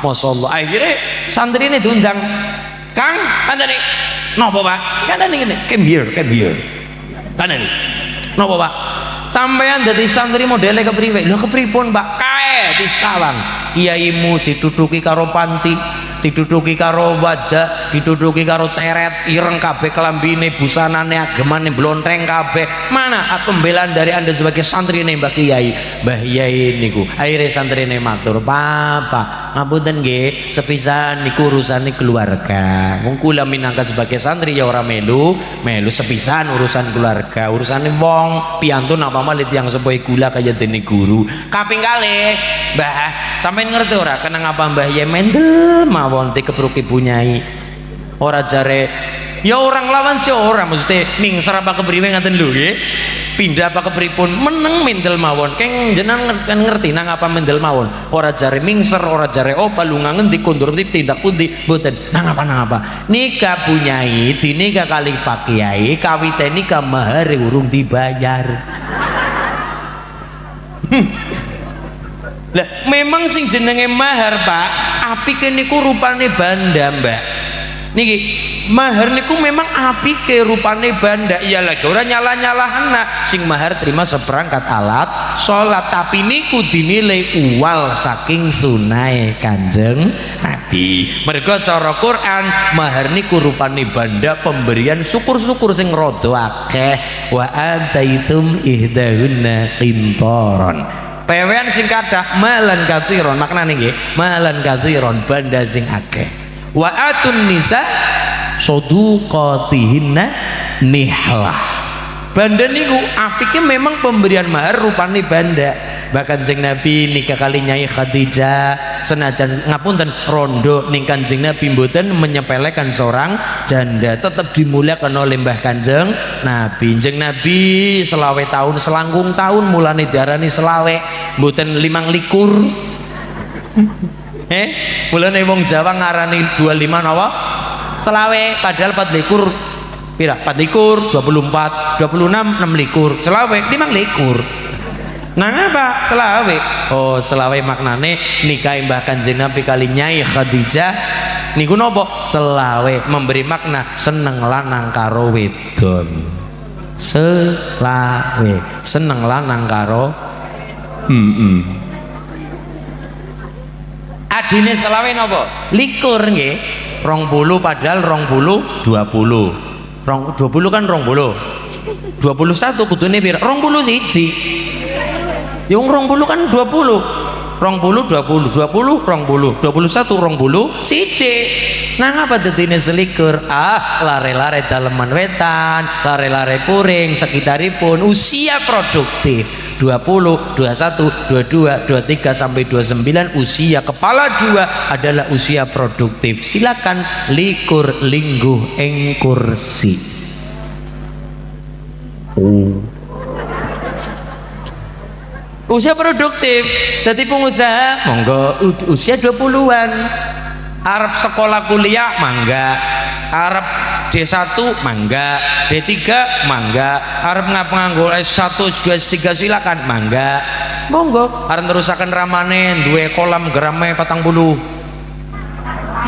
Masyaallah. Akhirnya santri ini diundang, Kang, kandani napa Pak? Kandani ngene, come here. Kandani napa Pak? Sampean dadi santri modele kepriwe? Lho kepripun Pak? Kae disawang. Kiaimu dituduki karo panci, dituduki karo wajah, dituduki karo ceret, ireng kabeh kelambine, busanane, agemane blontreng kabeh. Mana aku pembelaan dari Anda sebagai santri nih Mbah Kiai? Mbah Kiai niku akhirnya santri nih matur, "Papa, ngapunten nggih, sepisan niku urusane keluarga. Wong kula minangka sebagai santri ya ora melu sepisan urusan keluarga, urusane wong piantun apa malit yang sepoe kula kaya dene guru." Kaping kalih, Mbah, sampean ngerti ora kenang apa Mbah Kiai mendel mawon dikepruki Bunyai. Ora jare ya orang lawan sih orang maksudnya mingser apa kepriwe ngaten lho nggih. Pindah apa kepripun meneng mendel mawon. Keng jenengan ngerti nang apa mendel mawon. Ora jare mingser, ora jare opa lunga ngendi kondur ndi tindak pundi mboten. Nang apa. Nikah Bunyai dinikah kali Pak Kiai kawite nikah mahar urung dibayar. Lah memang sing jenenge mahar Pak, apike niku rupane banda Mbak. Niki mahar niku memang apike rupane banda. Iya lagi ora nyalah-nyalahna. Sing mahar terima seperangkat alat salat, tapi niku dinilai uwal saking sunai Kanjeng Nabi. Nabi. Mergo cara Quran mahar niku rupane banda pemberian syukur-syukur sing rada akeh. Wa ataitum ihdahunna qintaran. Pewean sing kathah malan katsiron, maknane nggih malan katsiron banda sing akeh. Wa atun nisa saduqatihinna nihlah. Banda niku apike memang pemberian mahar rupane banda. Bahkan Kanjeng Nabi nikah kali Nyai Khadijah senajan ngapunten rondo ning Kanjeng Nabi mboten menyepelekan seorang janda, tetap dimuliakan oleh Mbah Kanjeng Nabi. Kanjeng Nabi selawe tahun selangkung tahun mulane diarani selawe mboten 25. Mulane wong Jawa ngarani 25 napa? Selawe padahal 24 pira 24, 24, 26, 26, selawe 25. Nah apa? Selawe. Oh selawe maknane nikah Mbah Kanjeng Nabi kali Nyai Khadijah niku napa? Selawe memberi makna seneng lanang karo wedon. Selawe seneng lanang karo adine selawe napa? Likur nggih. 20 padahal 20 20. 20 kan 20. 21 kudune pira? 21. Yung 20 kan 20. 20 20 20 20 21 20 siji. Nang apa dadine selikur? Lare-lare daleman wetan, lare-lare puring sekitaripun usia produktif 20, 21, 22, 23 sampai 29 usia kepala dua adalah usia produktif. Silakan likur lingguh ing kursi. Usia produktif, jadi pengusaha monggo usia 20-an. Arab sekolah kuliah mangga, Arab D1 mangga, D3 mangga, Arab nganggo S1, S2, S3 silakan mangga. Monggo, arep nerusaken ramane duwe kolam gerame 40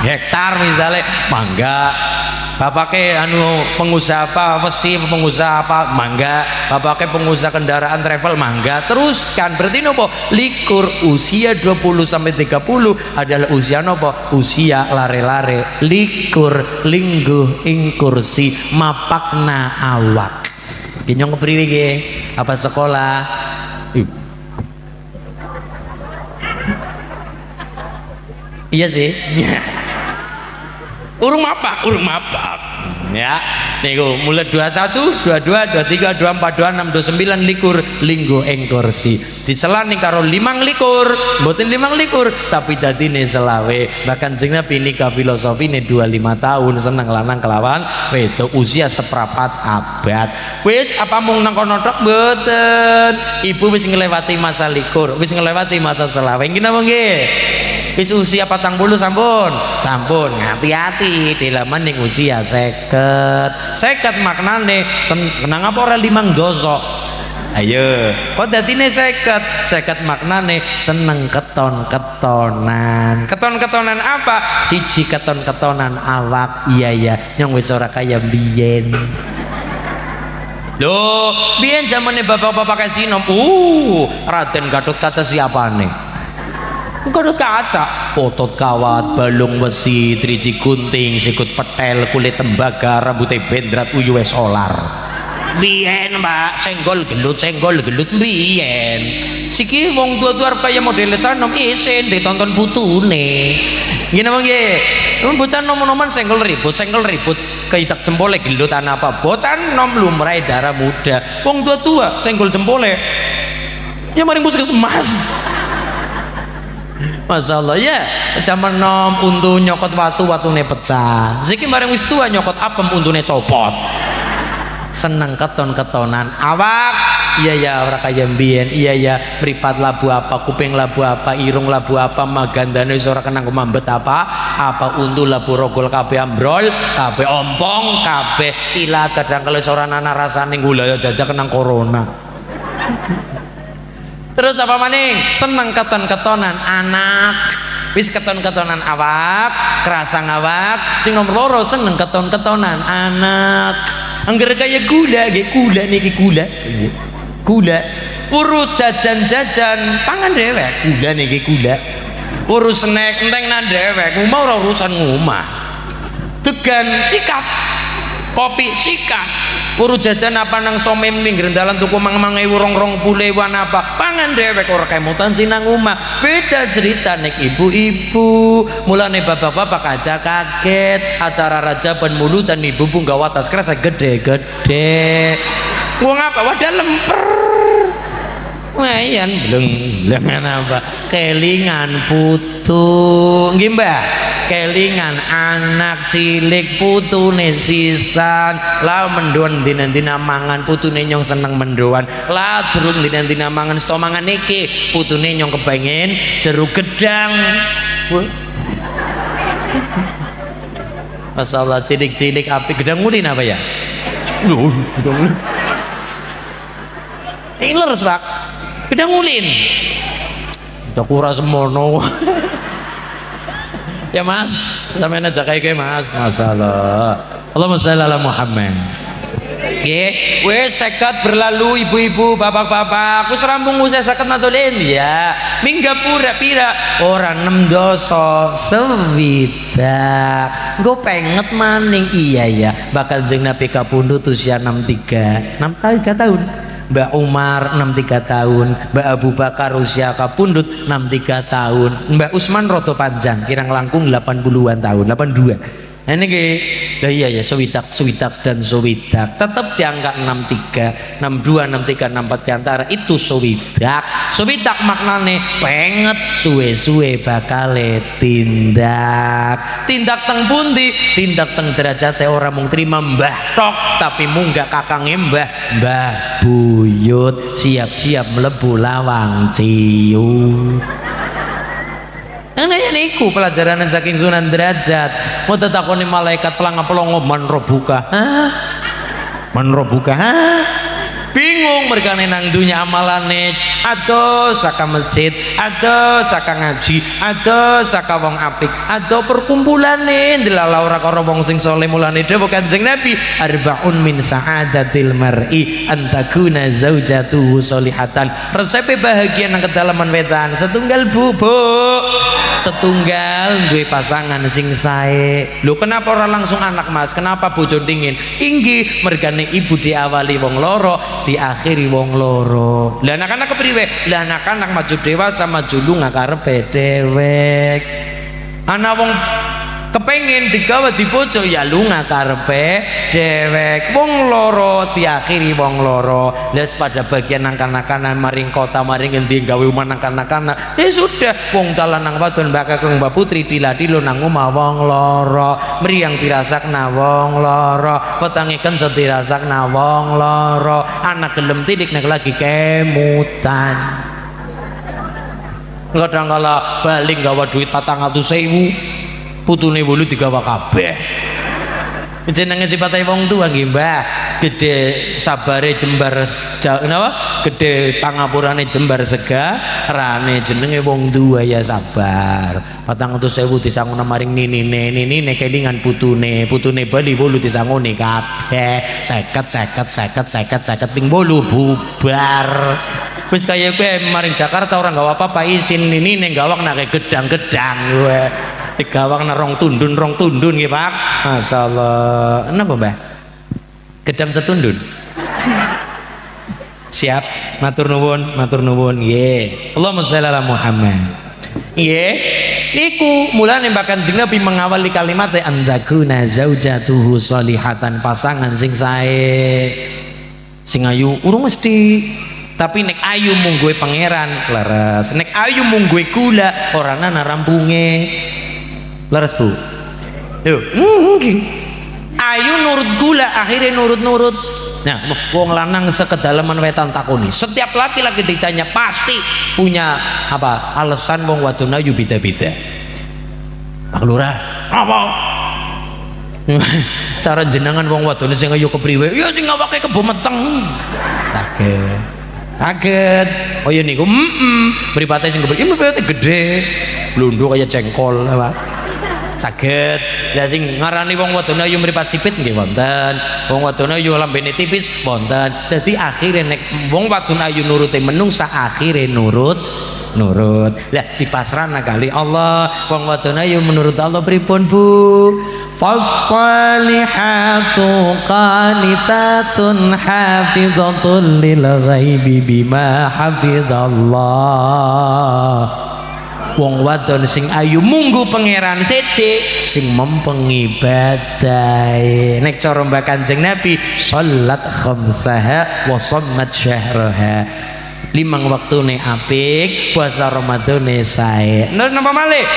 hektar misalnya mangga. Bapaknya pengusaha apa wesi, pengusaha apa mangga, bapaknya pengusaha kendaraan travel mangga. Teruskan berarti nopo likur usia 20 sampai 30 adalah usia nopo usia lare-lare likur lingguh ing kursi mapakna awak. Ginyong kepriwe ge apa sekolah iya sih. Urung mapak ya niku mulai 21, 22, 23, 24, 26, 29 likur linggo ing kursi diselani karo 5 likur mboten 5 likur tapi dadine selawe. Bahkan Kanjeng Nabi nikah filosofine 25 tahun seneng lanang kelawan wedok usia seprapat abad. Wis apa mung nang kono tok mboten, ibu wis nglewati masa likur, wis nglewati masa selawe nggih napa nggih. Wis usia 40 sampun hati-hati dilaman ning usia 50 maknane seneng apa ora 5 dosa. Ayo kok dadine 50 maknane seneng keton-ketonan. Keton-ketonan apa? Siji keton-ketonan awak. Iya yang wis ora kaya biyen. Loh biyen zamane bapak-bapak kasinom Raden Gatotkaca siapane? Gadot kaca, otot kawat, balung besi, driji gunting, sikut petel, kulit tembaga, rambutnya bendrat, uyuwe solar. Biyen mbak, senggol gelut biyen. Siki wong tua-tua kaya model canom isen ditonton putune. Gini bang ye, bocah nom-noman senggol ribut, keitak jempolnya gelut anak apa? Bocah nom lumrai darah muda. Wong tua-tua senggol jempolnya, ya mari puskesmas. Masya Allah ya, zaman nom untu nyokot watune pecah. Ziki bareng wis tua nyokot apem untune copot. Seneng keton-ketonan awak. Iya ya ora kaya mbiyen. Iya ya mripat labu apa, kuping labu apa, irung labu apa, magandane wis ora kenang mambet apa untu labu rogol kabeh ambrol, kabeh ompong, kabeh ilat kadang kalau ora ana rasane gula ya jajak kenang corona. Terus apa maning seneng keton-ketonan anak wis keton-ketonan awak kerasa ngawak sing nomor loro seneng keton-ketonan anak angger kaya gula niki gula urut jajan-jajan pangan dewek gula niki gula urus snack enteng nang dhewek ngomah ora urusan ngomah degan sikat kopi sikat urus jajan apa nang somem pinggir dalan tuku mang-mang ewu rong pulewan apa pangan dhewek ora kemutan sinang omah beda cerita nek ibu-ibu mulane bapak-bapak aja kaget acara raja ben mulutan ibu nggawa tas kerasa gede-gede wong apa wadah lemper ngayan belum apa kelingan putu nggih Mbah kelingan anak cilik putune sisan lah mendoan dina-dina mangan putune nyong seneng mendoan lah jeruk dina-dina mangan sto mangan iki putune nyong kepengen jeruk gedang masalah cilik-cilik api gedang ngulin apa ya loh gedang ngulin ini leres Pak gedang ngulin tak ora semono ya Mas sampeyan aja kayak Mas masalah Allahumma sholli ala Muhammad nggih wis 50 berlalu ibu-ibu bapak-bapak wis rampung usah 50 masulin ya mingga pura pira ora 6 doso sewidak nggo penget maning iya ya bakal jeng Nabi kapundhut usia 63 tahun Mbak Umar 63 tahun, Mbak Abu Bakar usia kapundhut 63 tahun, Mbak Usman roto panjang, kirang langkung 80-an tahun, 82. Ini ke, iya ya, sewidak dan sewidak, tetap diangkat 63, 62, 63, 64 diantara itu sewidak. Sewidak maknane penget suwe-suwe bakale tindak teng pundi, tindak teng derajate ora mung trima mbah tok, tapi munggah kakange mbah buyut siap-siap mlebu lawang ciut. Ini niku pelajaran saking Sunan Derajat. Mau tetakoni malaikat pelanga-pelongo man robuka. Man robuka. Bingung mereka nang dunya amalane aduh saka masjid aduh saka ngaji aduh saka wong apik aduh perkumpulane ndelala ora karo wong sing saleh mulane dawuh Kanjeng Nabi arbaun min sa'adatil mar'i antakuna zaujatuhu sholihatan resepe bahagia nang kedalaman wetan setunggal bubuk setunggal duwe pasangan sing sae lho kenapa ora langsung anak Mas kenapa bojo dingin inggih mergane ibu diawali wong loro diakhiri wong loro lah anak-anak kepriwe lah anak-anak maju dewasa maju lunga karepe dewek ana wong kepengen digawa di bojo ya lunga karepe dewek wong loro diakhiri wong loro les pada bagian anak-anak maring kota maring endi gawe omah anak-anak ya sudah wong dalan nang wadon bakal kang Mbak Putri diladilo nang omah wong loro mriyang dirasakna wong loro wetange kenso dirasakna wong loro anak gelem tilik nek lagi kemutan kadang kala balik gawa duit 400.000 putune wulu digawa kabeh jenenge sipate wong tuwa nggih Mbah gede sabare jembar napa gede pangapurane jembar segarane jenenge wong tuwa ya sabar 400.000 disangona maring ninine kelingan putune bali wulu disangone kabeh 50 ping wulu bubar wis kaya kowe maring Jakarta orang gawa apa-apa isin ninine gawak nake gedang-gedang kowe digawang rong tundun nggih Pak masyaallah napa Mbah gedang setundun siap matur nuwun nggih Allahumma sholli ala Muhammad nggih niku mulane bahkan Kanjeng Nabi mengawali kalimat anzakuna zaujatuhu sholihatan pasangan sing sae sing ayu urung mesti tapi nek ayu mung gue pangeran leres nek ayu mung gue gula ora ana rampunge leres Bu yuk ayu nurut gula akhirnya nurut nah wong lanang sekedalaman wetan takoni setiap laki-laki ditanya pasti punya apa alasan wong wadon ayu beda-beda Pak Lurah apa cara jenengan wong wadon sing ayu kepriwe ya sing awake kebo meteng kaget oh ya niku mripate sing kepriwe mripate gede blunduk kaya jengkol apa saged lah sing ngarani wong wadon ayu mripat sipit nggih wonten wong wadon ayu lambene tipis wonten dadi akhire nek wong wadon ayu nurute menungsa akhire nurut nurut. Lah dipasrahna kali Allah. Wong wadon ayu menurut Allah pripun Bu? Fassalihatu qanitatun hafizatun lil ghaibi bima hafizallah. Wong wadon sing ayu munggu pangeran siji sing mempengi badai. Nek cara Mbak Kanjeng Nabi salat khamsaha wa shammat syahraha. 5 waktune apik, puasa Ramadane sae. Napa malih?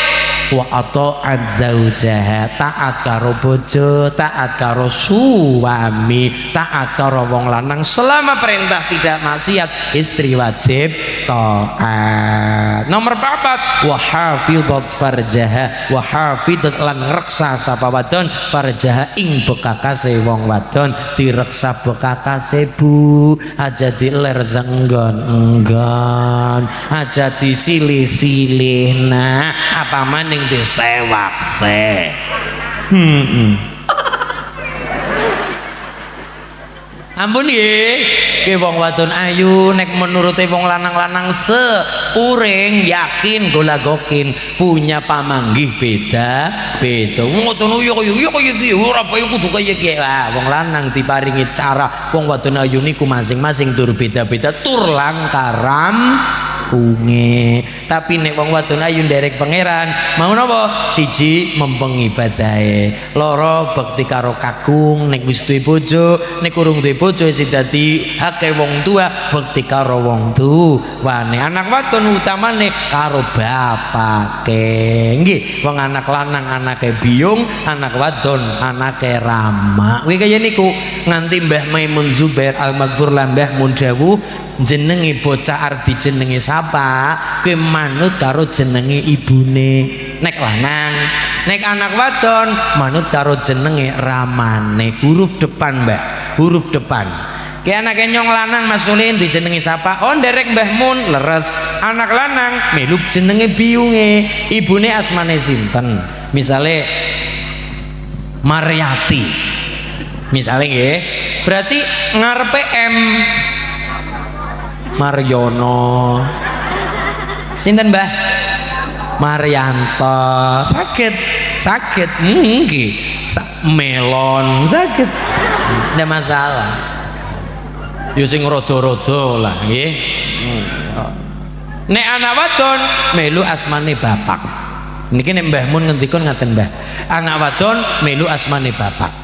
Wa ata'at zaujaha, taat karo bojo, taat karo suami, taat karo wong lanang selama perintah tidak maksiat, istri wajib taat. Nomor 4, wa hafizat farjaha, wa hafizat lan ngreksa sapa wadon farjaha ing bekakase wong wadon, direksa bekakase Bu, aja diler zenggon enggan, aja disilih-silih. Nah, apa maning disewakse. Ampun nggih, wong wadon ayu nek menuruti wong lanang-lanang seuring yakin golagokin punya pamanggih beda-beda. Ngoten yo iki ora bae kudu kaya iki. Wah, wong lanang diparingi cara, wong wadon ayu niku masing-masing tur beda-beda, tur langkaram unge. Tapi nek wong wadon ayu nderek pangeran, mau napa? Siji mempengi ibadahe, loro bekti karo kakung nek wis duwe bojo, nek urung duwe bojo sing dadi hake wong tua bekti karo wong tuwane. Anak wadon utamane karo bapake. Nggih, wong anak lanang anake Biyung, anak wadon anake Rama. Kuwi kaya niku nganti Mbah Maimun Zubair Al-Maghfur lan Mbah Mun dawuh jenenge bocah arep dijenenge sapa kuwi manut karo jenenge ibune. Nek lanang, nek anak wadon manut karo jenenge ramane. Huruf depan Mbak, huruf depan. Ki anake nyong lanang Mas Sulin dijenengi sapa? Oh nderek Mbah Mun leres. Anak lanang melu jenenge biyunge. Ibune asmane sinten? Misale Maryati. Misale nggih. Berarti ngarepe M Maryono. Sinten Mbah? Maryanto. Sakit nggih. Melon sakit. Ndak masalah. Ya sing rada-rada lah nggih. Nek anak wadon melu asmane bapak. Niki nek Mbah Mun ngendikon ngaten Mbah. Anak wadon melu asmane bapak.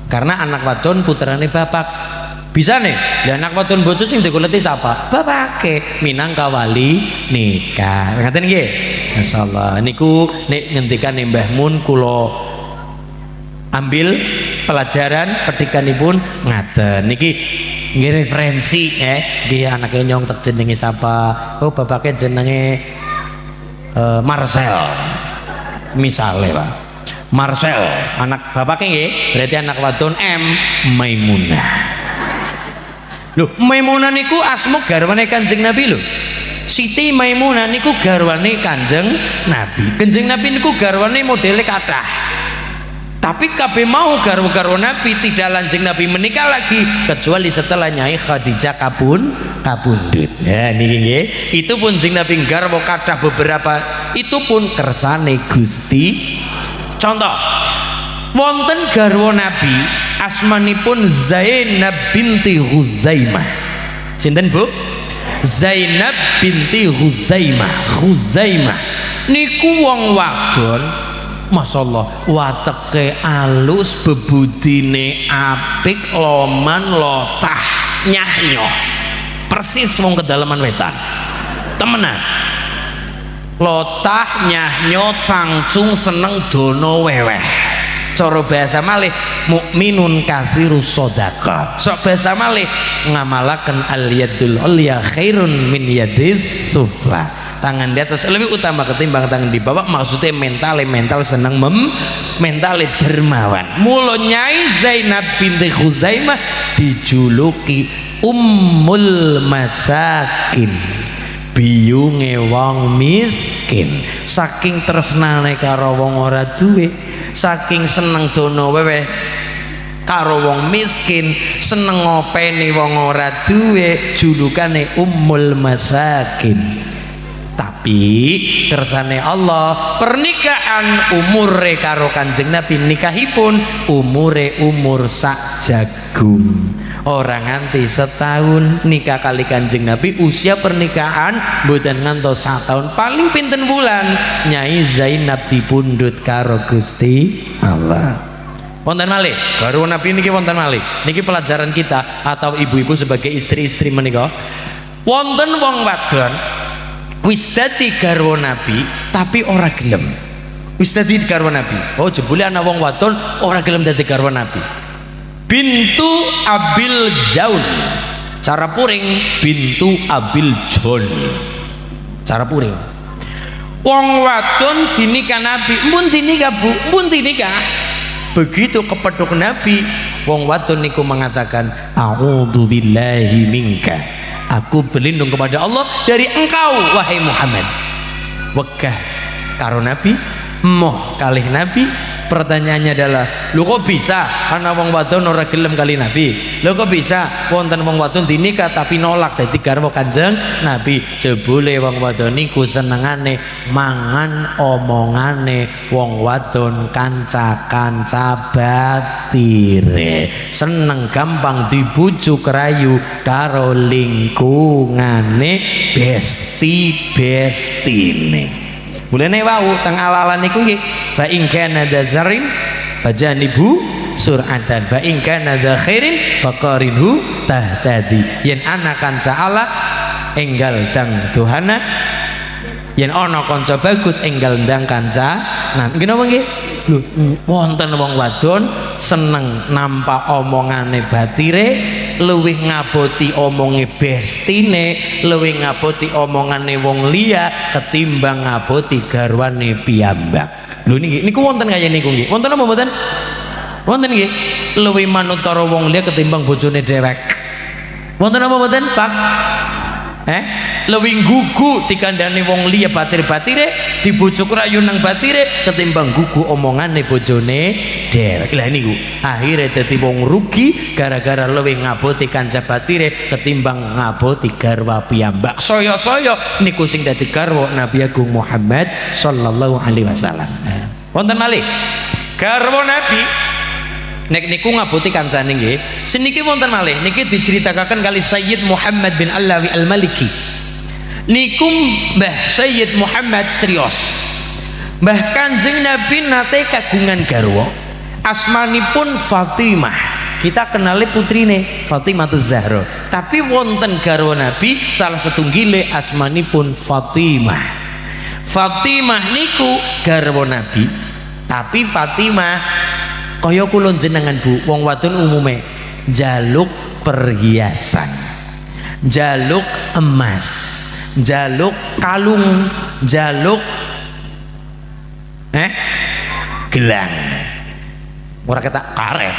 Karena anak wadon putrane bapak. Bisa nih, dan anak wadon bojo sing dikuleti sapa? Bapake minangka wali nikah. Ngaten nggih. Masyaallah. Niku nek ngendikane Mbah Mun kula ambil pelajaran petikanipun ngaten. Niki nggih referensi nggih anake nyong tak jenenge sapa? Oh bapake jenenge Marcel. Misale Pak. Marcel, anak bapake nggih, berarti anak wadon M Maimunah. Loh, Maimunah niku asma garwane Kanjeng Nabi lho. Siti Maimunah niku garwane Kanjeng Nabi. Kanjeng Nabi niku garwane modele kathah. Tapi kabeh mau garwa-garwa Nabi tidak lanjeng Nabi menikah lagi kecuali setelah Nyai Khadijah kabundut. Ya niki nggih. Itu pun jeng Nabi garwa kathah beberapa, itu pun kersane Gusti. Contoh wonten garwa Nabi asmanipun Zainab binti Huzaimah. Sinten Bu? Zainab binti Huzaimah niku wong wadon masyaallah wateke alus, bebudine apik, loman lotah nyahnyo persis wong kedalaman wetan temenan. Lotah nyahnyo cangcung seneng dono weweh. Cara bahasa malih mukminun kasirus shadaqah. Sok bahasa malih ngamalaken al yadul ulya khairun min yadis sufla. Tangan di atas lebih utama ketimbang tangan di bawah. Maksudnya mental seneng mental dermawan. Mula Nyai Zainab binti Khuzaimah dijuluki Ummul Masakin, biyunge wong miskin. Saking tresnane karo wong ora duwe, saking seneng dono wewe karo wong miskin, seneng ngopeni wong ora duwe, julukane Ummul Masakin. Tapi tapi kersane Allah pernikahan umure karo Kanjeng Nabi nikahipun umur sak jagung, orang nganti setahun nikah kali Kanjeng Nabi. Usia pernikahan mboten ngantos 1 tahun, paling pinten bulan Nyai Zainab dipundhut karo Gusti Allah. Wonten malih garwa Nabi niki, wonten malih niki pelajaran kita atau ibu-ibu sebagai istri-istri menika. Wonten wong wadon wis dadi garwa Nabi tapi ora gelem. Wis dadi garwa Nabi. Oh jebule ana wong wadon ora gelem dadi garwa Nabi. Bintu Abil Jaun, cara puring bintu Abil Jaun, cara puring. Wong wadon dinikah Nabi, mpun dinikah Bu, mpun dinikah. Begitu kepethuk Nabi, wong wadon niku mengatakan a'udzubillahi minka, aku berlindung kepada Allah dari engkau wahai Muhammad. Wegah karo Nabi, moh kalih Nabi. Pertanyaannya adalah, lu kok bisa ana wong wadon ora gelem kali Nabi? Lu kok bisa wonten wong wadon dinikah tapi nolak dadi garwa Kanjeng Nabi? Jebule wong wadon niku senengane mangan omongane wong wadon kanca-kanca batire, seneng gampang dibujuk rayu karo lingkungane besti-bestine. Mulane wau teng ala-ala niku nggih, fa in kana dazarin fajanibu sur'atan, fa in kana khairin faqarinhu tahtadi. Yen ana kanca ala enggal dang dohana, yen ana kanca bagus enggal ndang kanca. Nah nggih napa nggih? Lho wonten wong wadon seneng nampak omongane batire, luwih ngaboti omonge bestine, luwih ngaboti omongane wong liya ketimbang ngaboti garwane piyambak. Lho niki niku wonten kaya niku nggih. Wonten apa mboten? Wonten nggih. Luwih manut karo wong liya ketimbang bojone dhewek. Wonten apa mboten, Pak? Luwih gugu dikandani wong liya batir-batire, dibujuk rayu nang batire ketimbang gugu omongane bojone dhewek. Lah niku akhire dadi wong rugi gara-gara luwih ngaboti kanca batire ketimbang ngaboti garwa piyambak. Saya-saya niku sing dadi garwa Nabi Agung Muhammad sallallahu alaihi wasallam. Wonten malih garwa Nabi nek niku ngaboti kancane nggih. Seniki wonten malih niki diceritakaken kali Sayyid Muhammad bin Alawi Al-Maliki. Niku Mbah Sayyid Muhammad crios, Mbah Kanjeng Nabi nate kagungan garwa, asmanipun Fatimah. Kita kenali putrine Fatimahuz Zahra, tapi wonten garwa Nabi salah setunggile asmanipun Fatimah. Fatimah niku garwa Nabi, tapi Fatimah kaya kula jenengan Bu, wong wadon umume jaluk perhiasan, jaluk emas, jaluk kalung, jaluk gelang. Ora kata karet.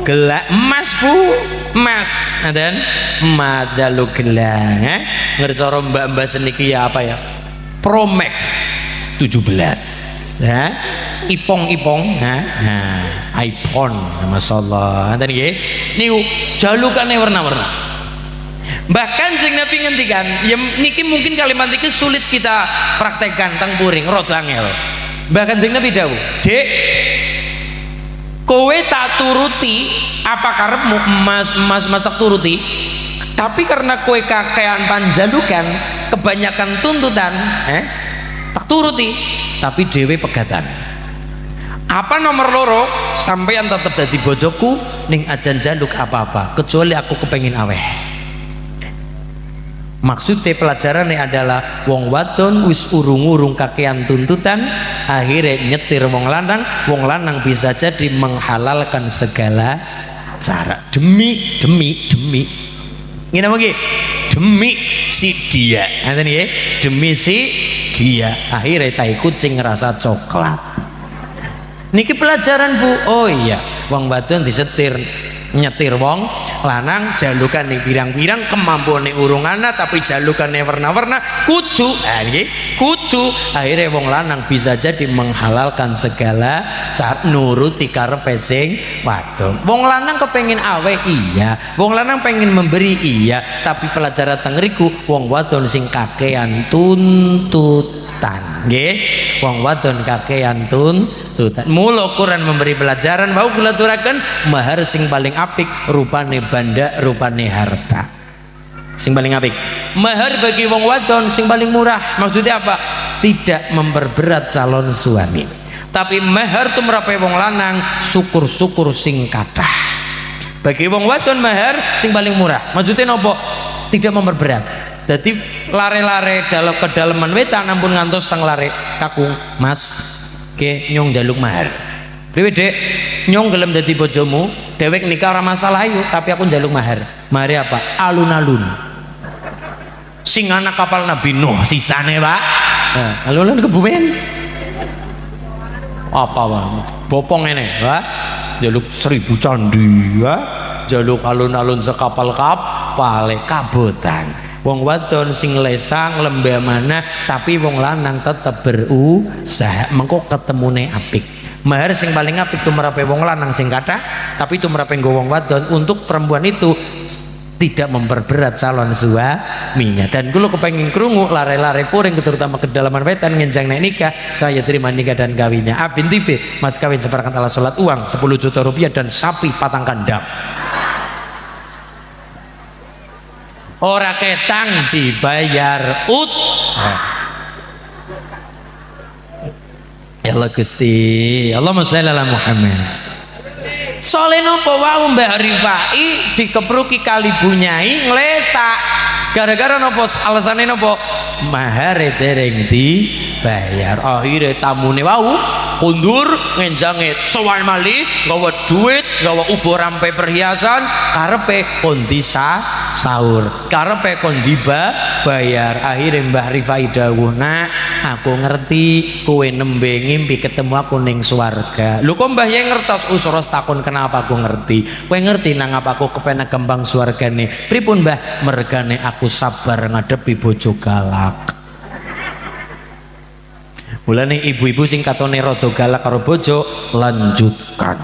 Gelang emas Bu, emas. Ngaten? Emas jaluk gelang, ngerti cara mbak-mbak seniki ya apa ya? Promax 17. Ipong-ipong, iPhone, masyaallah. Ngoten nggih. Niku jalukane warna-warna. Bahkan Kanjeng Nabi ngendikan, ya niki mungkin kalimat iki sulit kita praktekkan teng puring, rada angel. Bahkan Kanjeng Nabi dawuh, "Dek, kowe tak turuti apa karepmu, emas tak turuti. Tapi karena kowe kakean panjalukan, kebanyakan tuntutan, tak turuti, tapi dhewe pegatan. Apa nomor loro, sampeyan tetep dadi bojoku ning ajan jaluk apa-apa kecuali aku kepengin aweh." Maksudnya pelajarannya adalah wong wadon wis urung-urung kakean tuntutan, akhirnya nyetir wong lanang bisa jadi menghalalkan segala cara demi ngene apa demi si dia, demi si dia, akhirnya tai kucing rasa coklat. Niki pelajaran Bu. Oh iya, wong wadon disetir nyetir wong lanang jalukane pirang-pirang kemampuane urung ana tapi jalukane warna-warna kudu kudu akhirnya wong lanang bisa jadi menghalalkan segala cat nuruti karepe sing wadon. Wong lanang kepengin awe iya, wong lanang pengen memberi iya, tapi pelajaran tengeriku wong wadon sing kakean tuntutan nggih, wong wadon kakean tuntutan. Mula Quran memberi pelajaran bahwa kula aturaken mahar sing paling apik rupane banda, rupane harta. Sing paling apik mahar bagi wong wadon sing paling murah. Maksudnya apa? Tidak memperberat calon suami, tapi mahar tuh merapai wong lanang syukur-syukur sing kathah. Bagi wong wadon mahar sing paling murah. Maksudnya nopo? Tidak memperberat. Jadi lare-lare dalam kedalaman wetan ampun ngantos teng lare kakung mas ke nyong jaluk mahar. Priwe Dek? Nyong gelem dadi bojomu, dewek nikah ora masalah ayo, tapi aku njaluk mahar. Mahar apa? Alun-alun. Sing anak kapal Nabi Nuh sisane, Pak. Nah, alun-alun kebumen. Apa wae? Bopong ngene, Pak. Jaluk 1000 candi, Pak. Jaluk alun-alun sekapal kapale kabotan. Wong wadon sing lesang lembah mana tapi wong lanang tetep berusaha mengko ketemune apik. Mahar sing paling apik tumrape wong lanang sing kathah, tapi tumrape nggo wong wadon untuk perempuan itu tidak memperberat calon suaminya. Dan kula kepengin krungu lare-lare puring terutama kedalaman wetan ngenjang nek nikah, saya terima nikah dan kawinnya A binti B, mas kawin seperangkat alat salat uang 10 juta rupiah dan sapi patang kandang. Ora ketang dibayar ya Allah Gusti, Allahumma sholli ala Muhammad. Soalnya nopo wau Mbah Rifai dikepruki kali bunyai nglesak gara-gara nopo alasannya nopo mahar dereng dibayar. Akhirnya tamune wau kundur ngenjange sowan malih gawa duit gawa ubo rampe perhiasan karepe kondi sahur karepe kondi bayar. Akhirnya Mbah Rifai dawuh nak aku ngerti kowe nembe ngimpi ketemu aku ning swarga. Lho kok Mbah Yai ngertos usros takon kenapa aku ngerti kowe ngerti nang apa aku kepenak kembang swargane pripun Mbah? Mergane aku sabar ngadepi bojo galak. Mulane ibu-ibu sing katone rada galak karo bojo lanjutkan.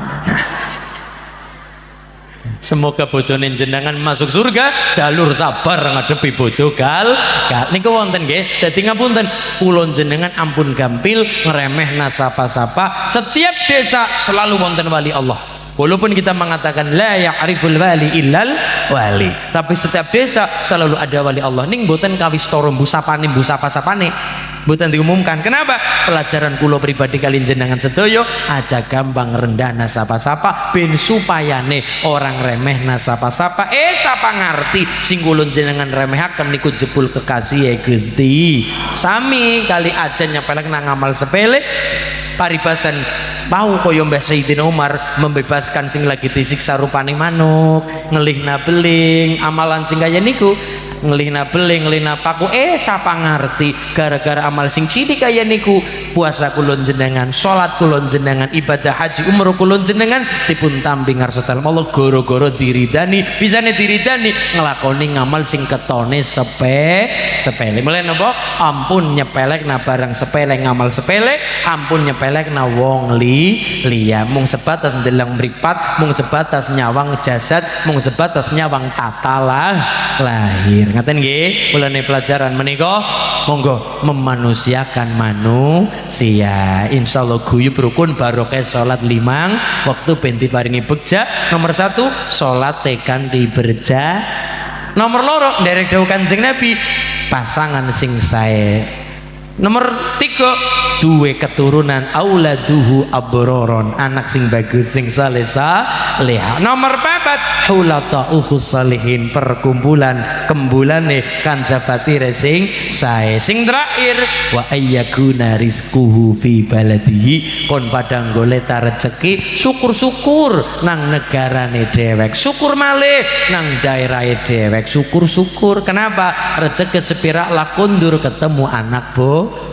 Semoga bojone jenengan masuk surga jalur sabar ngadepi bojo gal niku wonten nggih. Dadi ngapunten kula jenengan ampun gampil ngeremeh nasapa-sapa. Setiap desa selalu wonten wali Allah. Walaupun kita mengatakan la ya'riful wali illal wali, tapi setiap desa selalu ada wali Allah. Ning mboten kawis toro mbu sapane mbu sapa-sapane mboten diumumkan. Kenapa? Pelajaran kula pribadi kalian jenengan sedaya aja gampang rendah nasapa-sapa ben supayane orang remeh nasapa-sapa sapa ngerti sing kula jenengan remehaken niku jebul kekasih Gusti. Sami kali aja nyepelek nang amal sepele paribasan mau kaya Mbah Sayyidina Umar membebaskan sing lagi disiksa rupane manuk ngelihna beling amalan sing kaya niku ngelihna beling ngelihna paku sapa ngerti gara-gara amal sing cilik kaya niku puasa kulon jenengan salat kulon jenengan ibadah haji umroh kulon jenengan dipun tampi ngarsa dalem Allah goro-goro diridani bisane diridani ngelakoni ngamal sing ketone sepele. Mulai napa ampun nyepelek na barang sepele ngamal sepele ampun nyepelek na wong liya mung sebatas ndeleng mripat mung sebatas nyawang jasad mung sebatas nyawang tata lahir. Ngaten nggih mulane pelajaran menika monggo memanusiakan manusia. Insyaallah guyub rukun barokah salat 5 waktu ben diparingi begja. Nomor 1 salat tekan diberja. Nomor 2 nderek dawuh Kanjeng Nabi pasangan sing sae. Nomor 3 duwe keturunan auladuhu abroron anak sing bagus sing saleh saleh. Nomor 4 hulata ukhus salihin perkumpulan kembulane kanjabati sing sae. Sing terakhir wa ayyakuna rizquhu fi baladihi kon padang golek rezeki syukur-syukur nang negarane dewek syukur malih nang daerahe dewek syukur-syukur. Kenapa? Rezeki sepirak lah kundur ketemu anak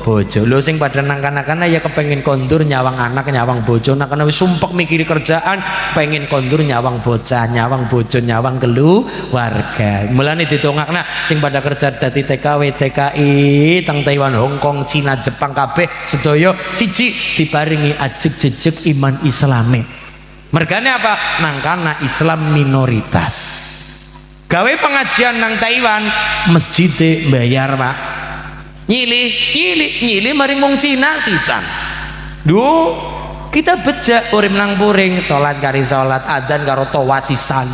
bojo. Lho sing pada nang kana-kana ya kepengin kondur nyawang anak nyawang bojo, nak kana wis sumpek mikiri kerjaan, pengen kondur nyawang bocah, nyawang bojo, nyawang keluarga. Mulane ditongakna sing pada kerja dadi TKW, TKI teng Taiwan, Hong Kong, Cina, Jepang kabeh sedaya siji diparingi ajeg jejeg iman Islame. Mergane apa? Nang kana Islam minoritas. Gawe pengajian nang Taiwan, masjid bayar Pak. Nyili maring wong Cina sisan. Duh, kita bejak urip nang puring, salat kari salat, adzan karo tawa sisan.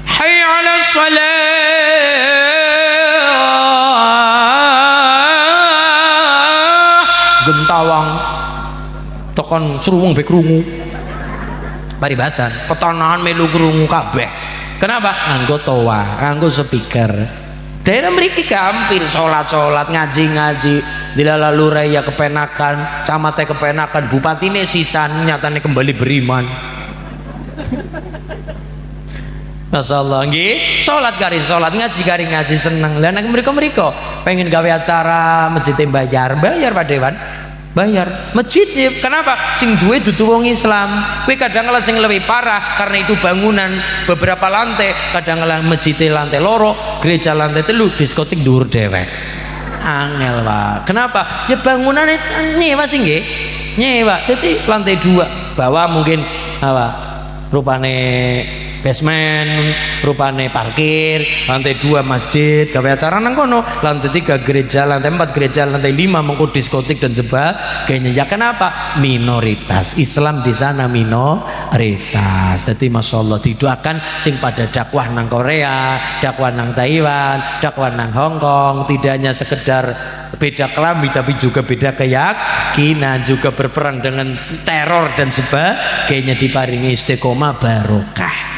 Hayya 'alas shalah. Gentawang tekan seruwung be krungu. Paribasan, ketenahan melu krungu kabeh. Kenapa? Nganggo toa, nganggo speaker. Daerah mriki gampil salat ngaji dilalalu raya kepenakan, camate kepenakan, bupatine sisan nyatane kembali beriman. Masyaallah nggih, salat kari salat, ngaji kari ngaji seneng. Lah nek mriko-mriko pengen gawe acara masjid bayar Pak Dewan. Bayar masjidnya. Kenapa? Sing duwe dudu wong Islam. Kowe kadang-kala sing lebih parah karena itu bangunan beberapa lantai, kadang-kala masjid lantai loro, gereja lantai telu, diskotik dhuwur dhewek. Angel Pak. Kenapa? Ya bangunan nyewa sih nggih. Nyewa. Jadi lantai 2 bawah mungkin apa? Rupane basement, rupane parkir, lantai 2 masjid, gawe acara nang kono, lantai 3 gereja, lantai 4 gereja, lantai 5 mengko diskotik dan sebagainya. Ya kenapa? Minoritas Islam di sana minoritas. Jadi masyaallah didoakan sing pada dakwah nang Korea, dakwah nang Taiwan, dakwah nang Hong Kong, tidak hanya sekedar beda kelambi tapi juga beda keyakinan, juga berperang dengan teror dan sebagainya, diparingi istiqomah barokah.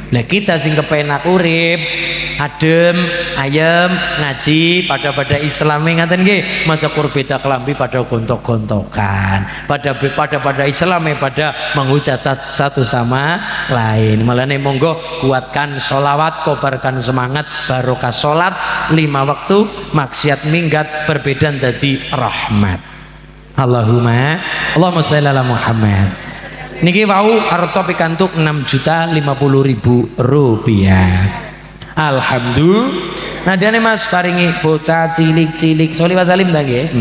Lah kita sing kepenak urip adem ayem ngaji pada Islami ngaten nggih, masa kur beda kelambi pada gontok-gontokan, pada Islami pada menghujat satu sama lain. Malane monggo kuatkan sholawat, kobarkan semangat, barokah sholat 5 waktu, maksiat minggat, perbedaan dadi rahmat. Allahumma sholli ala Muhammad. Niki wau arto pikantuk 6.050.000 rupiah. Alhamdulillah. Nadane Mas paringi bocah cilik-cilik soli wasalim ta nggih?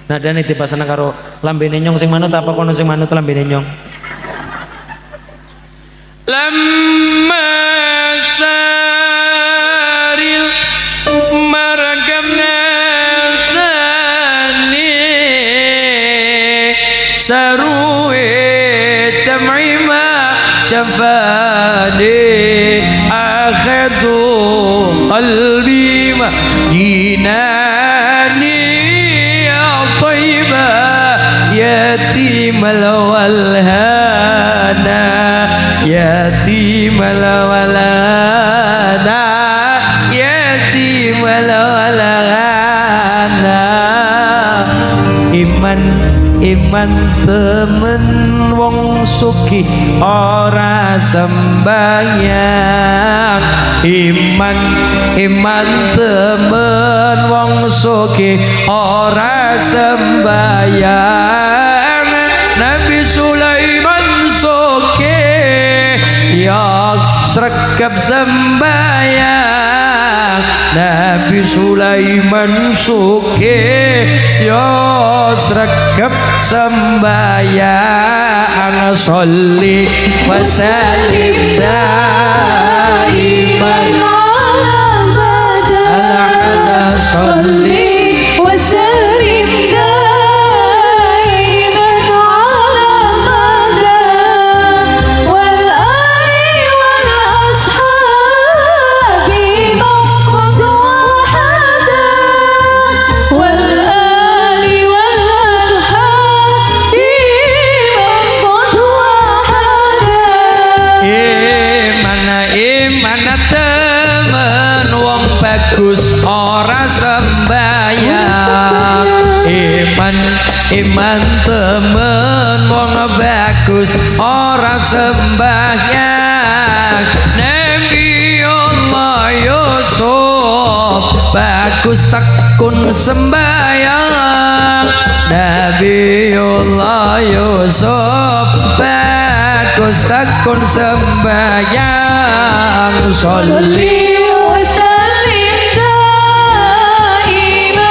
Nadane dipasana karo lambene nyong sing manut apa kono sing manut lambene nyong? Lamma saril margamna sani saruwe شفاني أخذ قلبي جناني يا طيبة يتيم الولهانا يتيم الولهانا يتيم الولهانا iman temen wong sugih ora sembayang, iman temen wong sugih ora sembayang. Nabi Sulaiman sugih ya sregep sembayang, Nabi Sulaiman sugih ya sregep sembayang. Sholli wa sallim daiman ala sholli wa sallim daiman ala wal ali wal ashabi maqad wahada wal ali wal ashabi maqad wahada. Iman temen wong bagus ora sembayang, iman temen wong bagus ora sembayang. Nabi Allah Yusuf bagus tekun sembayang, Nabiullah Yusuf bagus tekun sembahyang sholli وسلم دائما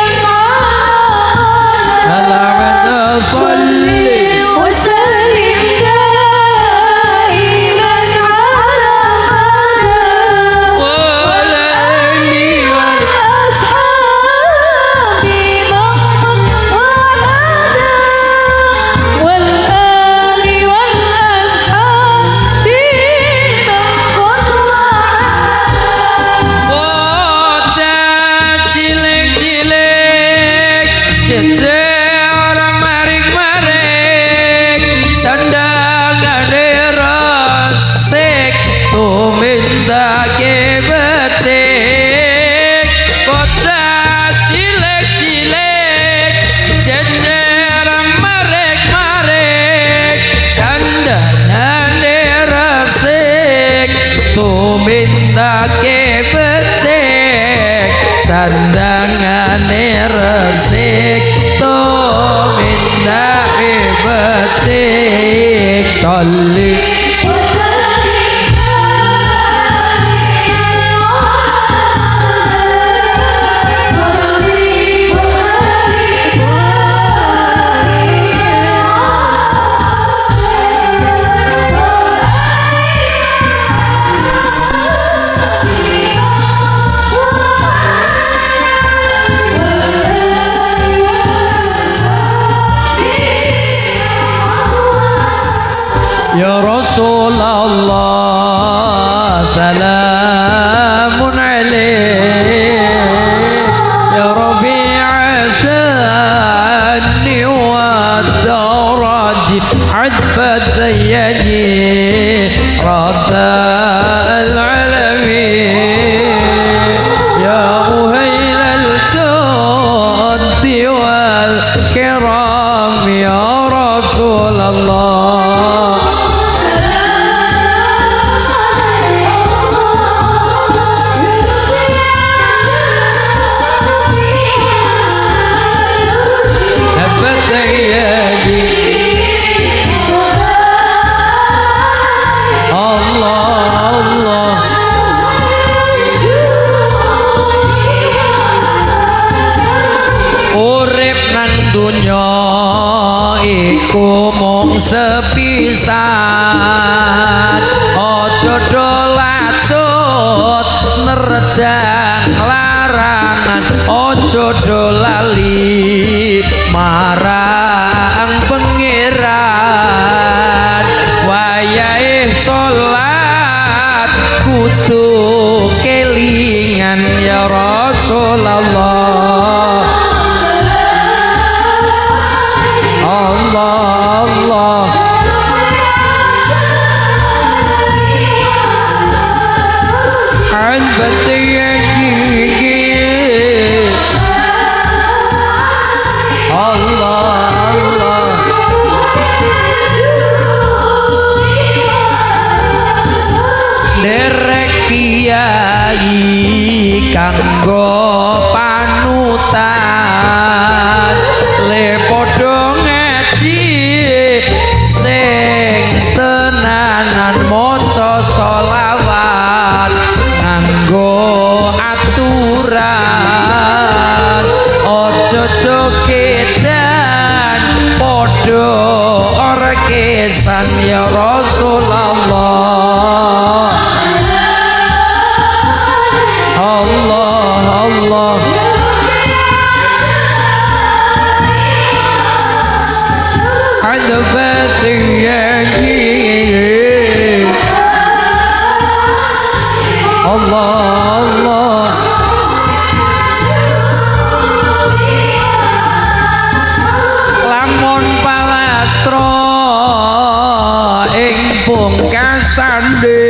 ala sholli وسلم دائما على walali أصحاب والآل والأصحاب bocah cilik-cilik jejer maring-maring sandangane resik tumindake becik bocah cilik-cilik jejer maring-maring sandangane resik tumindake becik sandangane resik tumindake becik sholli Ya Rasulullah salamun alaik Ya Rabi'a sya'ni wa daraji adbat yadi rada al-alamin Ya Uhayl al-jaddi wal-kiram Ya Rasulullah urip nan dunya iku mung sepisan aja dolacut nerjang larangan aja dolali marang pangeran wayahe salat kudu kelingan ya Rasulullah Allah Allah عذبت يديك Allah Allah derek kiai kanggo panutan le padha ngaji sing tenanan maca selawat nganggo aturan aja jogedan padha orkesan ya Rasulullah Allah Allah عذبت يدي Allah Allah lamun palastra ing pungkasane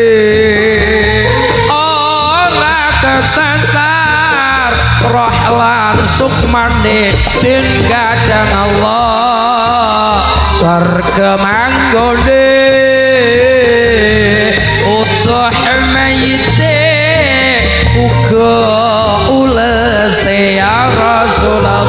ora kesasar roh lan sukmane den kadang Allah surga manggone utuh mayite uga ulese ya Rasulullah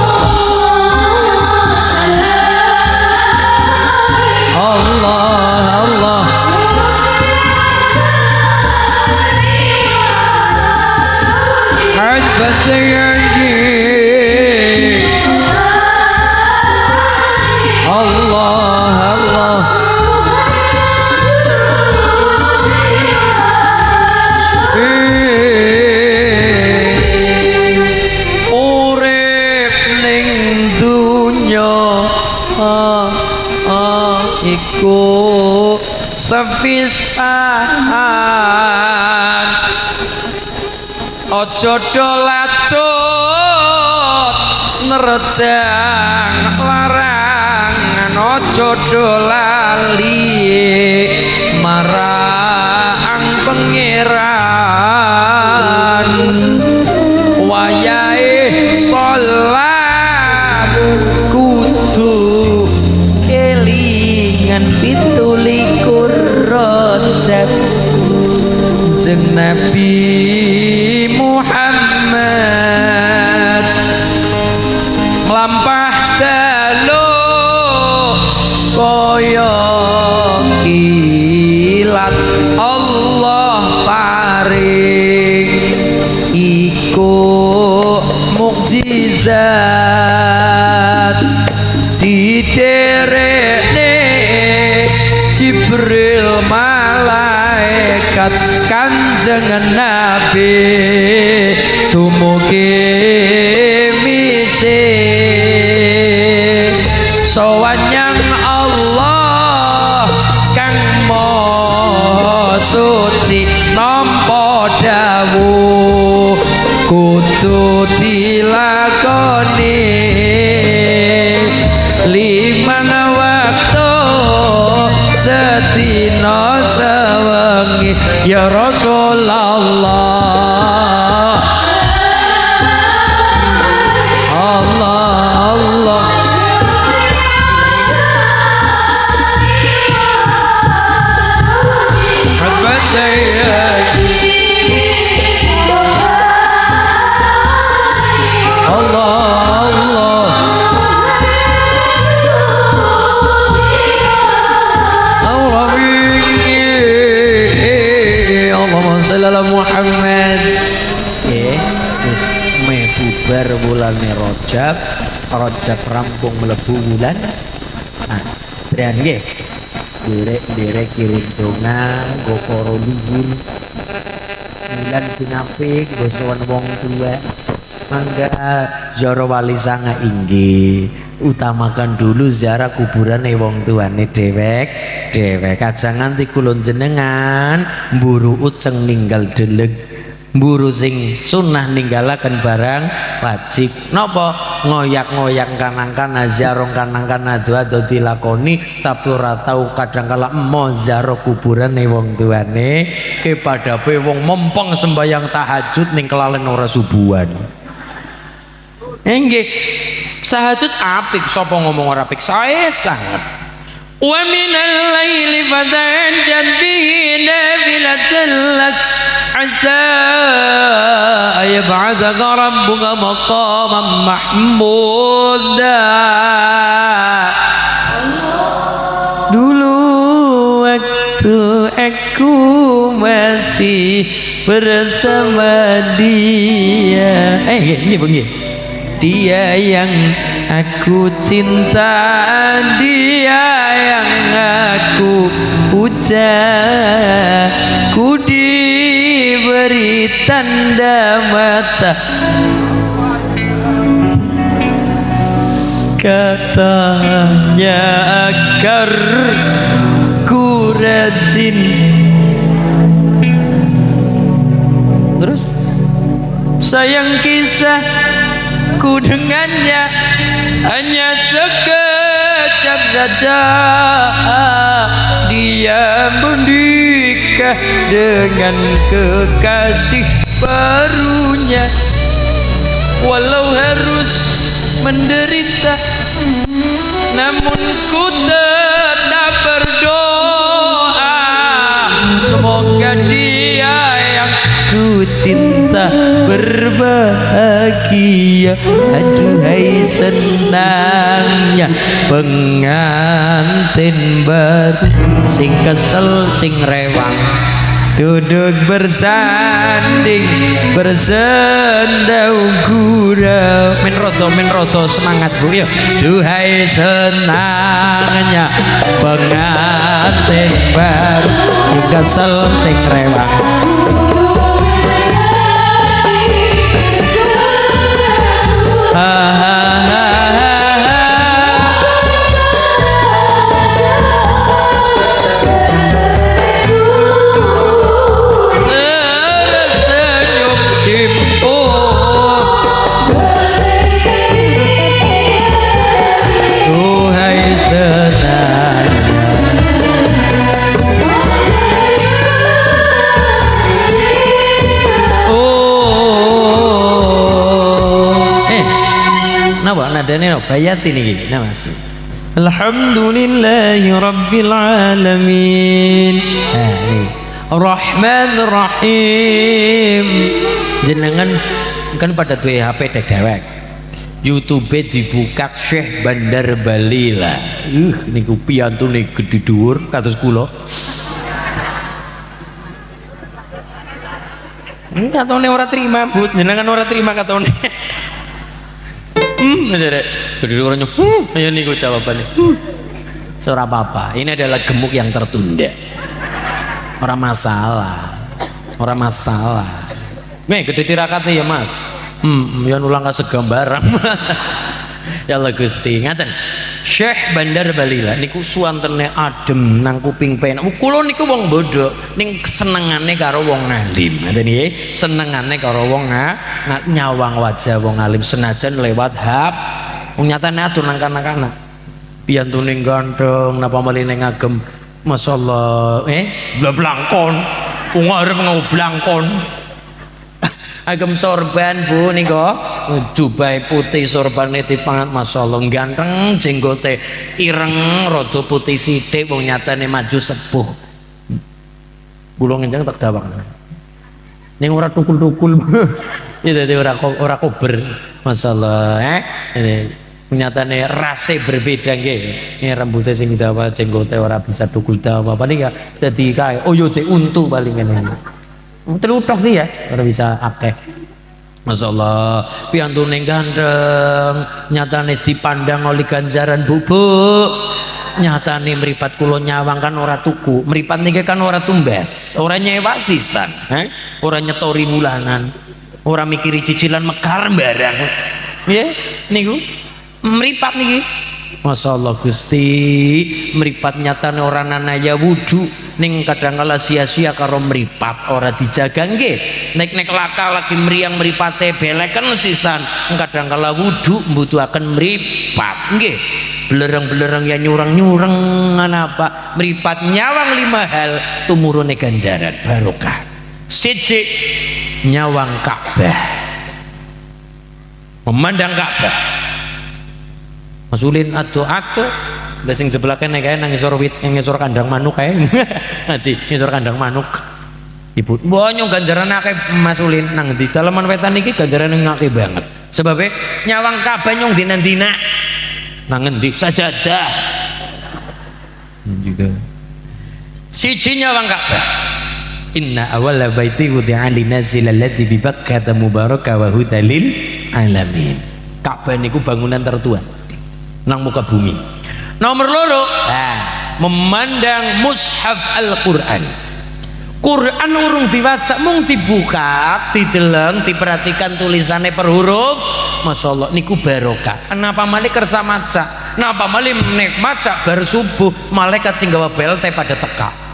iku sepisan ojo dolacut nerjang larangan ojo dolali marang pangeran wayahe salat kudu kelingan 17 Rajab jeng Nabi Muhammad lampah dalu kaya kilat Allah paring iku mukjizat diterene Jibril malaikat kanjeng Nabi tumugi mise sawanyang Allah kang maha suci nampa dawuh kudu dilakoni limang waktu sedina sewengi ya Rasulullah Allah Allah Muhammad wis bubar bulan Rajab rampung mlebu bulan trian nggih derek kirim donga nggo para luhur bulan sinapik nggo sowan wong tuwa mangga ziarah wali sanga inggih utamakan dulu ziarah kuburane wong tuane dewek aja nganti kula jenengan mburu uceng ninggal deleg mburu sing sunnah ninggalaken barang wajib napa ngoyak-ngoyak kanang-kana ziarah kanang-kana ado dilakoni tapi ora tau kadangkala emo ziarah kuburane wong tuane kepadape wong mompong sembayang tahajud ning kelalen ora subuhan nggih tahajud apik sapa ngomong ora apik sae sanget wa minal laili fatahajjad bihi nafilatan lak asa ayab'athaka rabbuka maqaman mahmuda dulu waktu aku masih bersama dia ini begini dia yang aku cinta, dia yang aku puja, ku diberi tanda mata katanya agar ku rajin. Terus sayang kisah ku dengannya hanya sekejap saja dia menikah dengan kekasih barunya walau harus menderita namun ku tetap berdoa semoga dia yang ku cinta berbahagia. Aduhai senangnya pengantin baru sing kesel sing rewang duduk bersanding bersendau gurau men rodo semangat bu ya. Duhai senangnya pengantin baru sing kesel sing rewang nadane no bayati niki nah Mas. Alhamdulillahi Rabbil Alamin. Rahmanir Rahim. Jenengan kan pada duwe HP dewek. YouTube dibuka Syekh Bandar Balila. Niku piyantune gedhe dhuwur kados kula. Katone ora terima, Bu. Jenengan ora terima katone. Gedhe dhuwur nyu. Ayo niku jawabannya. Ora apa-apa. Ini adalah gemuk yang tertunda. Ora masalah. Ora masalah. Nih gede tirakate ya Mas. Ya nulang segambaran. Ya Allah Gusti ngaten. Syekh Bandar Balila niku suwantene adem nang kuping penak. Kula niku wong bodoh ning senengane karo wong alim. Ngaten nggih, senengane karo wong nyawang wajah wong alim senajan lewat hap. Wong nyatane atur nang kanak-kanak. Piyantune ganteng napa maline ngagem. Masyaallah, blangkon. Wong arep ngoblangkon. Agem sorban Bu nika jubah putih sorbane dipangat masyaallah ganteng jenggote ireng rada putih sithik wong nyatane maju sepuh. Kula ngenjang tak dawang. Ning ora tukul-tukul. Ya dadi ora kober. Masyaallah nyatane rase berbeda nggih. Ini rambutnya sing dawa jenggote ora bisa tukul dawa. Paling ya dadi kae oyo de untu paling ngene. Telutok sih ya, ora bisa akeh. Masyaallah, piyantune ganteng, nyatane dipandang oleh ganjaran bubuk. Nyatane mripat kula nyawang kan ora tuku, mripat niki kan ora tumbas, ora nyewa sisan, ora nyetori bulanan, ora mikiri cicilan mekar barang. Nggih, niku mripat niki. Masyaallah Gusti, mripat nyatane ora nanaya wudu ning kadangkala sia-sia karo mripat ora dijaga nggih. Nek laka lagi mriyang mripate beleken sisan kadangkala wudu mbutuhaken mripat nggih. Belereng-belereng ya nyurang-nyurang apa mripat nyawang 5 hal tumurune ganjaran barokah. Siji nyawang Ka'bah. Memandang Ka'bah. Masulin ado-ado lah sing jeblake nek kae nang ngisor wit nang ngisor kandang manuk kae ngaji ngisor kandang manuk ibu mbonyo ganjaran akeh masulin nang ndi dalaman wetan iki ganjaran akeh banget sebab nyawang Ka'bah nyong dina-dina nang ngendi sajadah juga siji nyawang Ka'bah inna awwala baiti wudi'a lin-nasi alladzi bi Bakkah mubaraka wa hudalil alamin. Ka'bah niku bangunan tertua nang muka bumi. Nomor loro, memandang mushaf Al-Qur'an. Quran urung diwaca mung dibuka, dideleng, diperhatikan tulisannya per huruf. Masyaallah niku barokah. Kenapa malih kersa maca? Napa malih nek maca bar subuh malaikat sing gawa belte pada teka.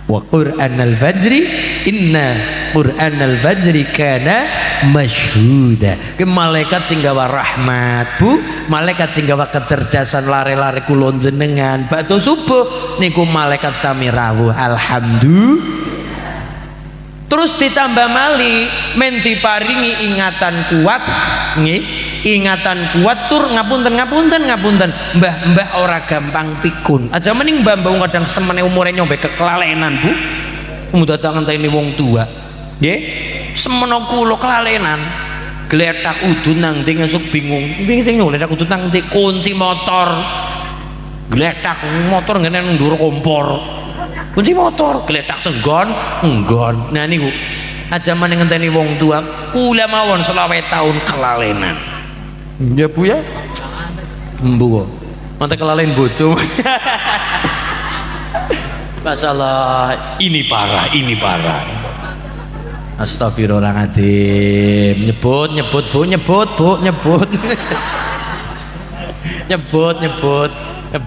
Wa Qur'anal fajri inna Qur'anal fajri kana masyhuda. Ke malaikat sing gawa rahmat Bu, malaikat sing gawa kecerdasan lare-lare kula jenengan bakto subuh niku malaikat sami rawuh alhamdulillah. Terus ditambah mali men diparingi ingatan kuat nggih, ingatan kuat tur ngapunten mbah ora gampang pikun aja mending mbah kadang semene umure nyombe kekelalenan Bu mudah tak ngenteni wong tua nggih semeno kula kelalenan gletak udun nang ndi esuk bingung sing gletak udun nang ndi kunci motor gletak motor ngene nang ndur kompor kunci motor gletak senggon enggon. Nah niku aja meneng ngenteni wong tua kula mawon 20 tahun kelalenan ya Bu ya mbu mantek kelalen bojo. Masyaallah ini parah Astagfirullahaladzim. Nyebut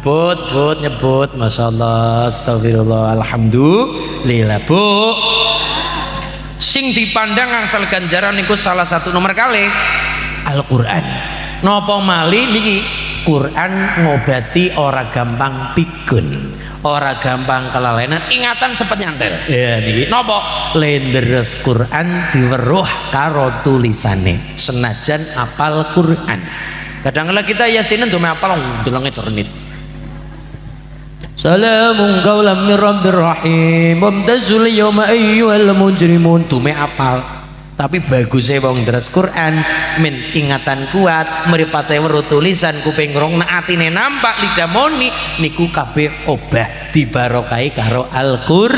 Bu nyebut masyaallah astagfirullah alhamdulillah Bu. Sing dipandang angsal ganjaran niku salah satu nomor kali Al-Qur'an. Napa malih niki Quran ngobati ora gampang pikun, ora gampang kelalenan, ingatan cepet nyantel. Ya niki napa? Lenderes Quran diweruh karo tulisane. Senajan apal Quran. Kadang-kala kita yasinen dume apal ndelenge ternit. Salamun qaulam mir rabbir rahim. Mumtazul yawma ayyuhal mujrimun. Dume apal. Tapi bagusnya wong deres Quran men ingatan kuat mripate weruh tulisan kuping rong nek atine nampak lidah moni niku kabeh obah dibarokai karo Al-Qur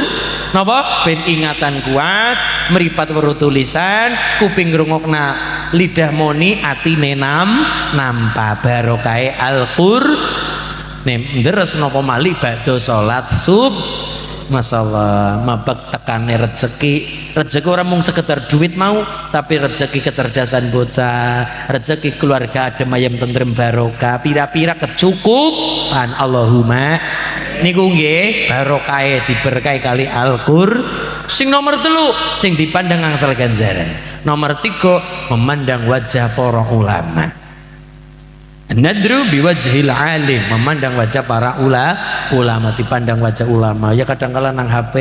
napa ben ingatan kuat mripat weruh tulisan kuping ngrungokna lidah moni atine nampak barokai Al-Qur nek deres napa malih badhe salat masalah mabak tekane rezeki orang mung sekedar duit mau tapi rezeki kecerdasan bocah rezeki keluarga adem ayem tentrem barokah pira-pira kecukupan Allahumma niku nggih barokahe diberkahi kali Al-Qur sing nomor 3 sing dipandang angsal ganjaran nomor 3 memandang wajah para ulama nadru biwajhil alim memandang wajah para ulama dipandang wajah ulama ya kadang-kala nang HP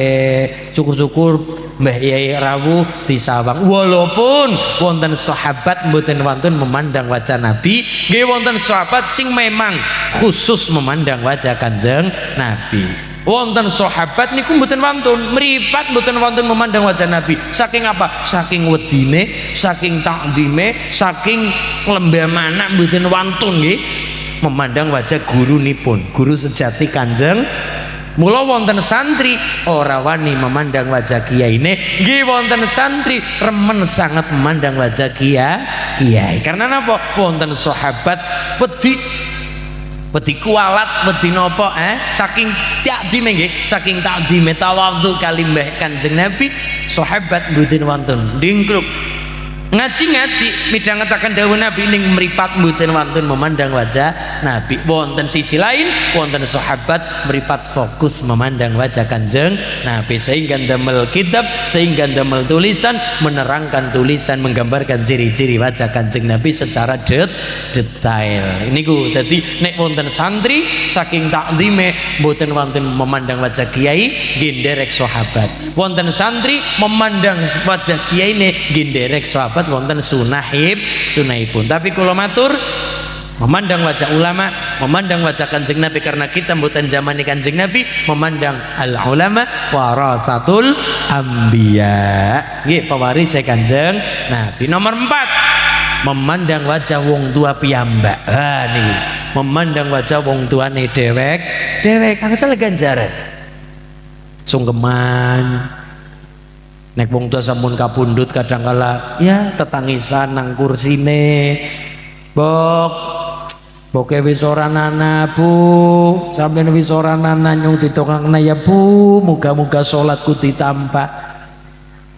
syukur-syukur Mbah Yai rawuh disawang walaupun wonten sahabat mboten wonten memandang wajah Nabi nggih wonten sahabat sing memang khusus memandang wajah Kanjeng Nabi wonten sahabat niku mboten wonten mripat mboten wonten memandang wajah Nabi saking apa saking wedine saking takdime saking lembah mana mboten wonten nggih memandang wajah gurunipun guru sejati Kanjeng mula wonten santri ora wani memandang wajah kiyaine nggih wonten santri remen sangat memandang wajah kiai karena napa wonten sahabat wedi kualat wedi nopo saking takdime nggih saking takdime tawadhu kali Mbah Kanjeng Nabi sahabat mboten wonten dingkluk ngaji midhangetaken dawuh Nabi ning mripat mboten wonten memandang wajah Nabi wonten sisi lain wonten sahabat mripat fokus memandang wajah Kanjeng Nabi sehingga damel kitab sehingga damel tulisan menerangkan tulisan menggambarkan ciri-ciri wajah Kanjeng Nabi secara detail niku dadi nek wonten santri saking takdime mboten wonten memandang wajah kiai nggih nderek sahabat wonten santri memandang wajah kiyaine nggih nderek sahabat wonten sunahipun tapi kula matur memandang wajah ulama memandang wajah Kanjeng Nabi karena kita mboten zamani Kanjeng Nabi memandang al ulama warasatul anbiya nggih pewaris Kanjeng Nabi nomor 4 memandang wajah wong tua piyambak nih memandang wajah wong tuane dewek angsal ganjaran sungkeman nek wong tua sampun kapundhut kadangkala ya tetangisan nang kursine boke wis ora nana bu sampeyan wis ora nana nyung ditongakna ya bu muga-muga salatku ditampa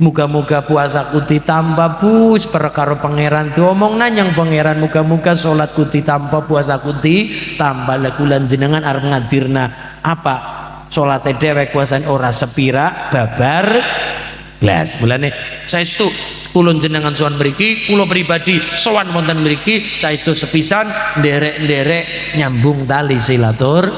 muga-muga puasaku ditampa bu perkara pangeran diomongna nyang pangeran muga-muga salatku ditampa puasaku ditampa lha kula jenengan arep ngadirna apa salate dhewek puasane ora sepira babar blas mulane saestu kula jenengan sowan mriki kula pribadi sowan wonten mriki saestu sepisan nderek-nderek nyambung tali silatur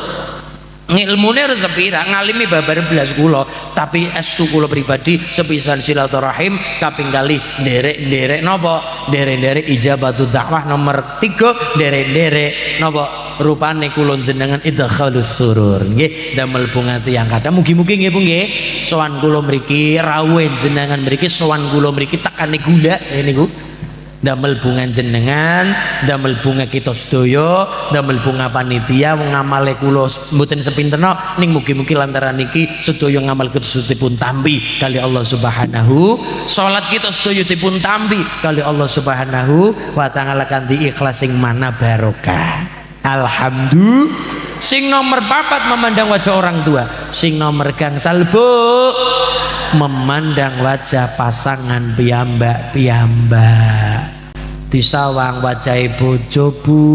ngilmune harus sepira ngalimi babar belas kula tapi estu kula pribadi sepisan silaturahim kaping kali nderek-nderek napa nderek-nderek ijabatu dakwah nomor 3 nderek-nderek napa rupane kula jenengan idkhalus surur nggih damel bungati yang kata mugi-mugi nggih Bu nggih sowan kula mriki rawuh jenengan mriki sowan kula mriki tekane gula niku damel bunga jenengan damel bunga kita sedaya damel bunga panitia wong ngamale kula mboten sepinteno ning mugi-mugi lantaran niki sedaya ngamal kedusipun tampi kali Allah Subhanahu salat kita sedaya dipun tampi kali Allah Subhanahu wa taala kanthi ikhlas sing mana barokah alhamdulillah sing nomor 4 memandang wajah orang tua sing nomor gangsal Bu memandang wajah pasangan piyambak disawang wajah bojo Bu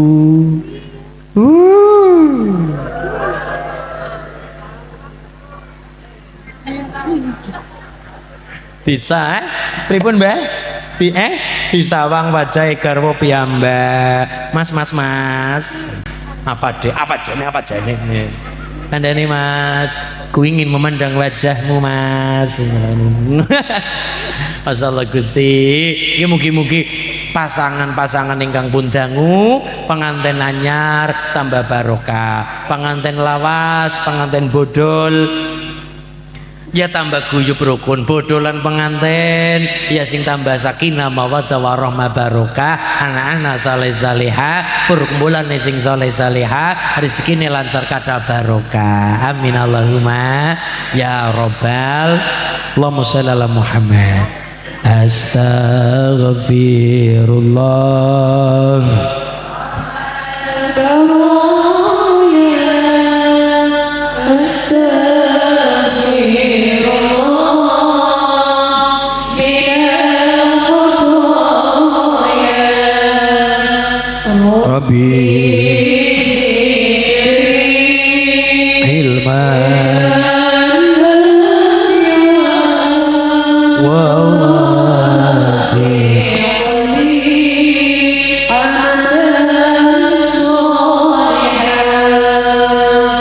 bisa pripun Mbah disawang wajah garwa piyambak mas Apa jane? Kandhane Mas, ku ingin memandang wajahmu Mas. Masyaallah Gusti. Ya mugi-mugi pasangan-pasangan ingkang pun dangu, pengantin anyar tambah barokah, pengantin lawas, pengantin bodol ya tambah guyub rukun, bodolan pengantin ya sing tambah sakinah mawaddah warahmah barokah, anak-anak saleh salihah, perkumpulan sing saleh salihah, rezekine lancar kada barokah. Amin Allahumma ya robbal. Allahumma shalli ala Muhammad. Astaghfirullah.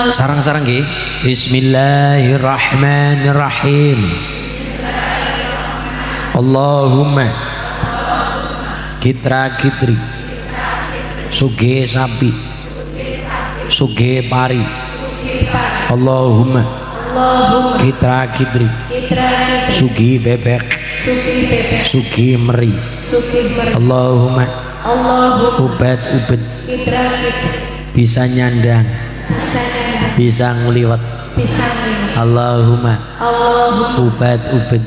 Sarang-sarang nggih. Bismillahirrahmanirrahim. Allahumma kitra kitri suge sapi suge pari. Allahumma kitra kitri sugi bebek sugi meri. Allahumma ubat ubet bisa nyandang bisa ngeliwat. Allahumma ubat ubet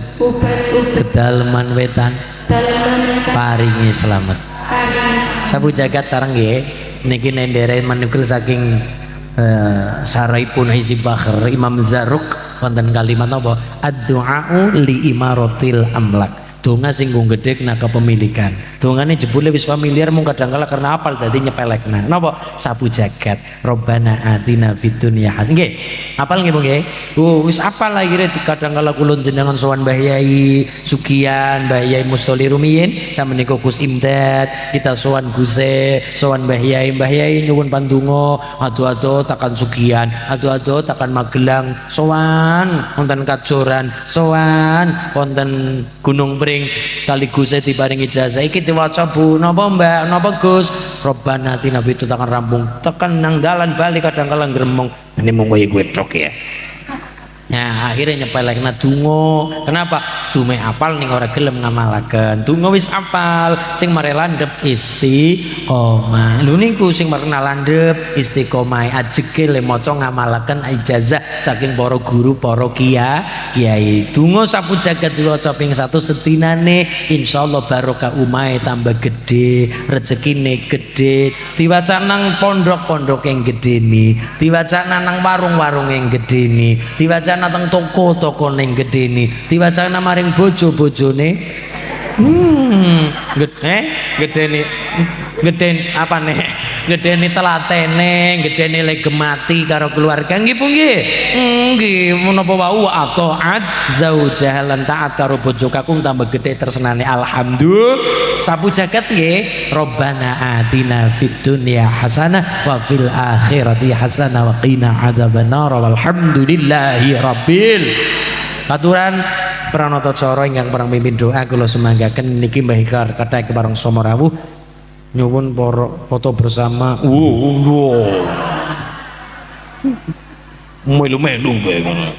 kedalaman wetan paringi selamat. Sabu jagat sareng nggih niki nendere manunggal saking Saraipun Hizib Bakhr Imam Zarruq wonten kalimat apa? Ad-du'a'u li imaratil amlak. Donga sing nggo gedhekna kepemilikan. Dongane jebule wis familiar mung kadang kala karena apal dadi nyepelekna. Napa? Sabu jagat. Robbana atina fid dunya hasanah. Nggih. Apal nggih, nggih. Oh, wis apal akhire kadang kala kula jenengan sowan Mbah Yai Sugiyan, Mbah Yai Mustoli rumiyin, samenika Gus Imdad, kita sowan Guse, sowan Mbah Yai nyuwun pandonga, adu-adu takan Sugiyan, adu-adu takan Magelang, sowan wonten Kajoran, sowan wonten Gunung Pring, kali Guse diparingi ijazah iki diwaca Bu, napa Mbak, napa Gus? Robbana atina fid dunya tekan rampung, tekan nang dalan bali kadang kala gremeng. Ini mung koyo kowe tok ya. Nah, akhirnya nyepelekna donga. Kenapa? Dume apal ning ora gelem ngamalaken. Donga wis apal, sing mare landhep istiqomah. Lho niku sing marena landhep istiqomah ajeke le maca ngamalaken ijazah saking para guru, para kiai. Donga sapu jagat diwaca ping 1 sedinane, insyaallah barokah umahe tambah gede, rezekine gede. Diwaca nang pondok-pondok yang gedeni, diwaca nang warung-warung yang gedeni, diwaca nang toko-toko ning gedeni, diwacana maring bojo-bojone geden apa nih? Gedeni telatene, gedeni lek gemati karo keluarga nggih Bu nggih. Nggih menapa wau ataat zaujah lan taat karo bojo kakung tambah gede tersenane alhamdulillah. Sapu jagat nggih. Robbana atina fid dunya hasanah wa fil akhirati hasanah wa qina adzabannar walhamdulillahi rabbil aturan pranata cara ingkang parang mimpin doa kula sumanggaken niki Mbah Ikrar kathah kepareng Somorawuh nyuwun para foto bersama. Melu-melu bae ngono.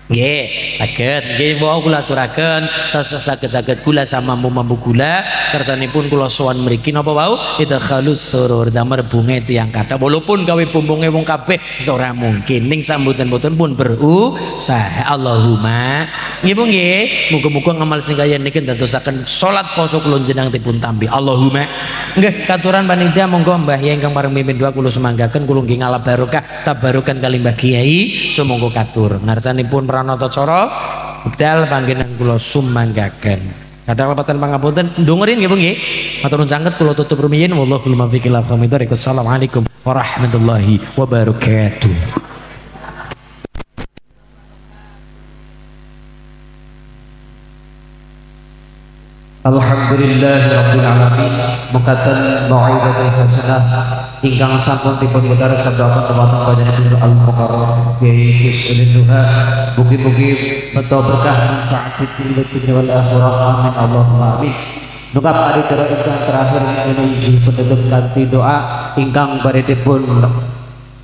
Nggih, saged. Nggih wau kula aturaken saged-saged kula sama mampu kula kersanipun kula sowan mriki napa wau idkhalus surur damar bunge tiyang kathah walaupun gawe bumbunge wong kabeh ora mungkin ning sambutan-sambutan pun berusaha. Allahumma nggih Bu nggih muga-muga ngamal sing kaya niki dadosaken salat poso kula jenengan dipun tampi. Allahumma nggih katuran panitia monggo Mbah Yai ingkang pareng mimpin doa kula sumanggaken kula nggih ngalap barokah tabarukan kali Mbah Kiai sumangga katur ngarsanipun pranata cara wekdal panggenan kula sumanggaken. Kadang lepatan pangapunten ndongerin nggih Bu nggih. Matur nuwun sanget kula tutup rumiyin wallahul muwaffiq ila aqwamit thoriq. Assalamualaikum warahmatullahi wabarakatuh. Alhamdulillahirabbil alamin. Mukatan mau'izatul hasanah ingkang sampun dipun putar sabda dumateng panjenengan Al-Mukarram Kiai Isudin Duha, mugi-mugi beto berkah manfaat fil dunya wal akhirah, amin Allahumma amin. Nungkap adicara ingkang terakhir menuju penutup kanthi doa ingkang baritipun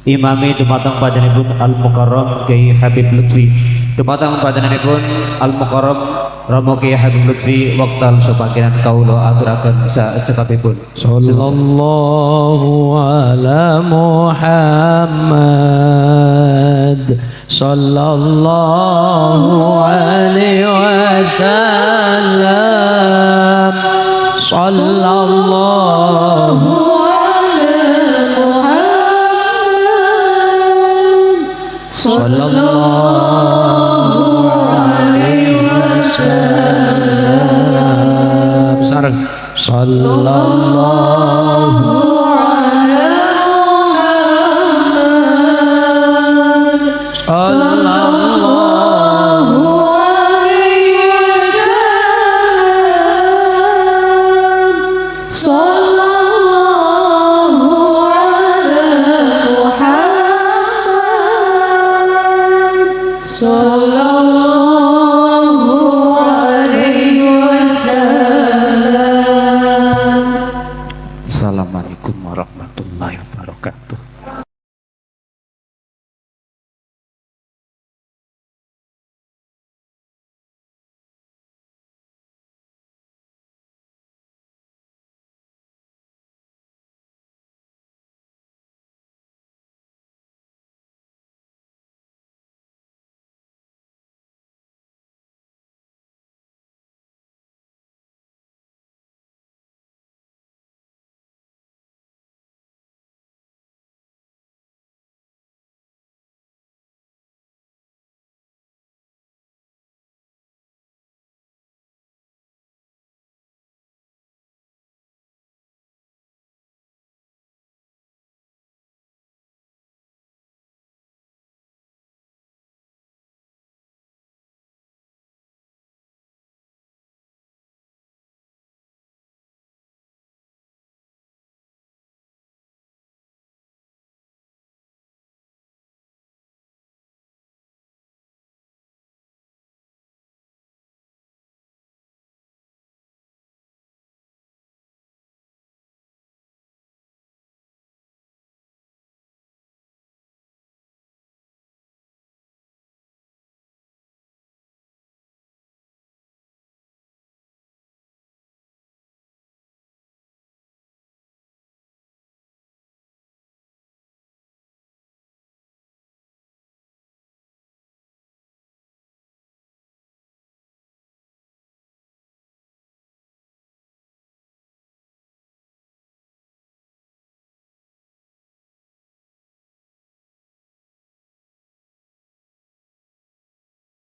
imami dumateng panjenengan Al-Mukarram Kiai Habib Lutfi, dumateng panjenengan Al-Mukarram Romo Kiai Habib Lutfi wekdal sebagian kaula aturaken sakecekapipun. Sallallahu ala Muhammad, sallallahu alaihi wasallam, sallallahu sallallahu alaihi wasallam, Sareng. sallallahu So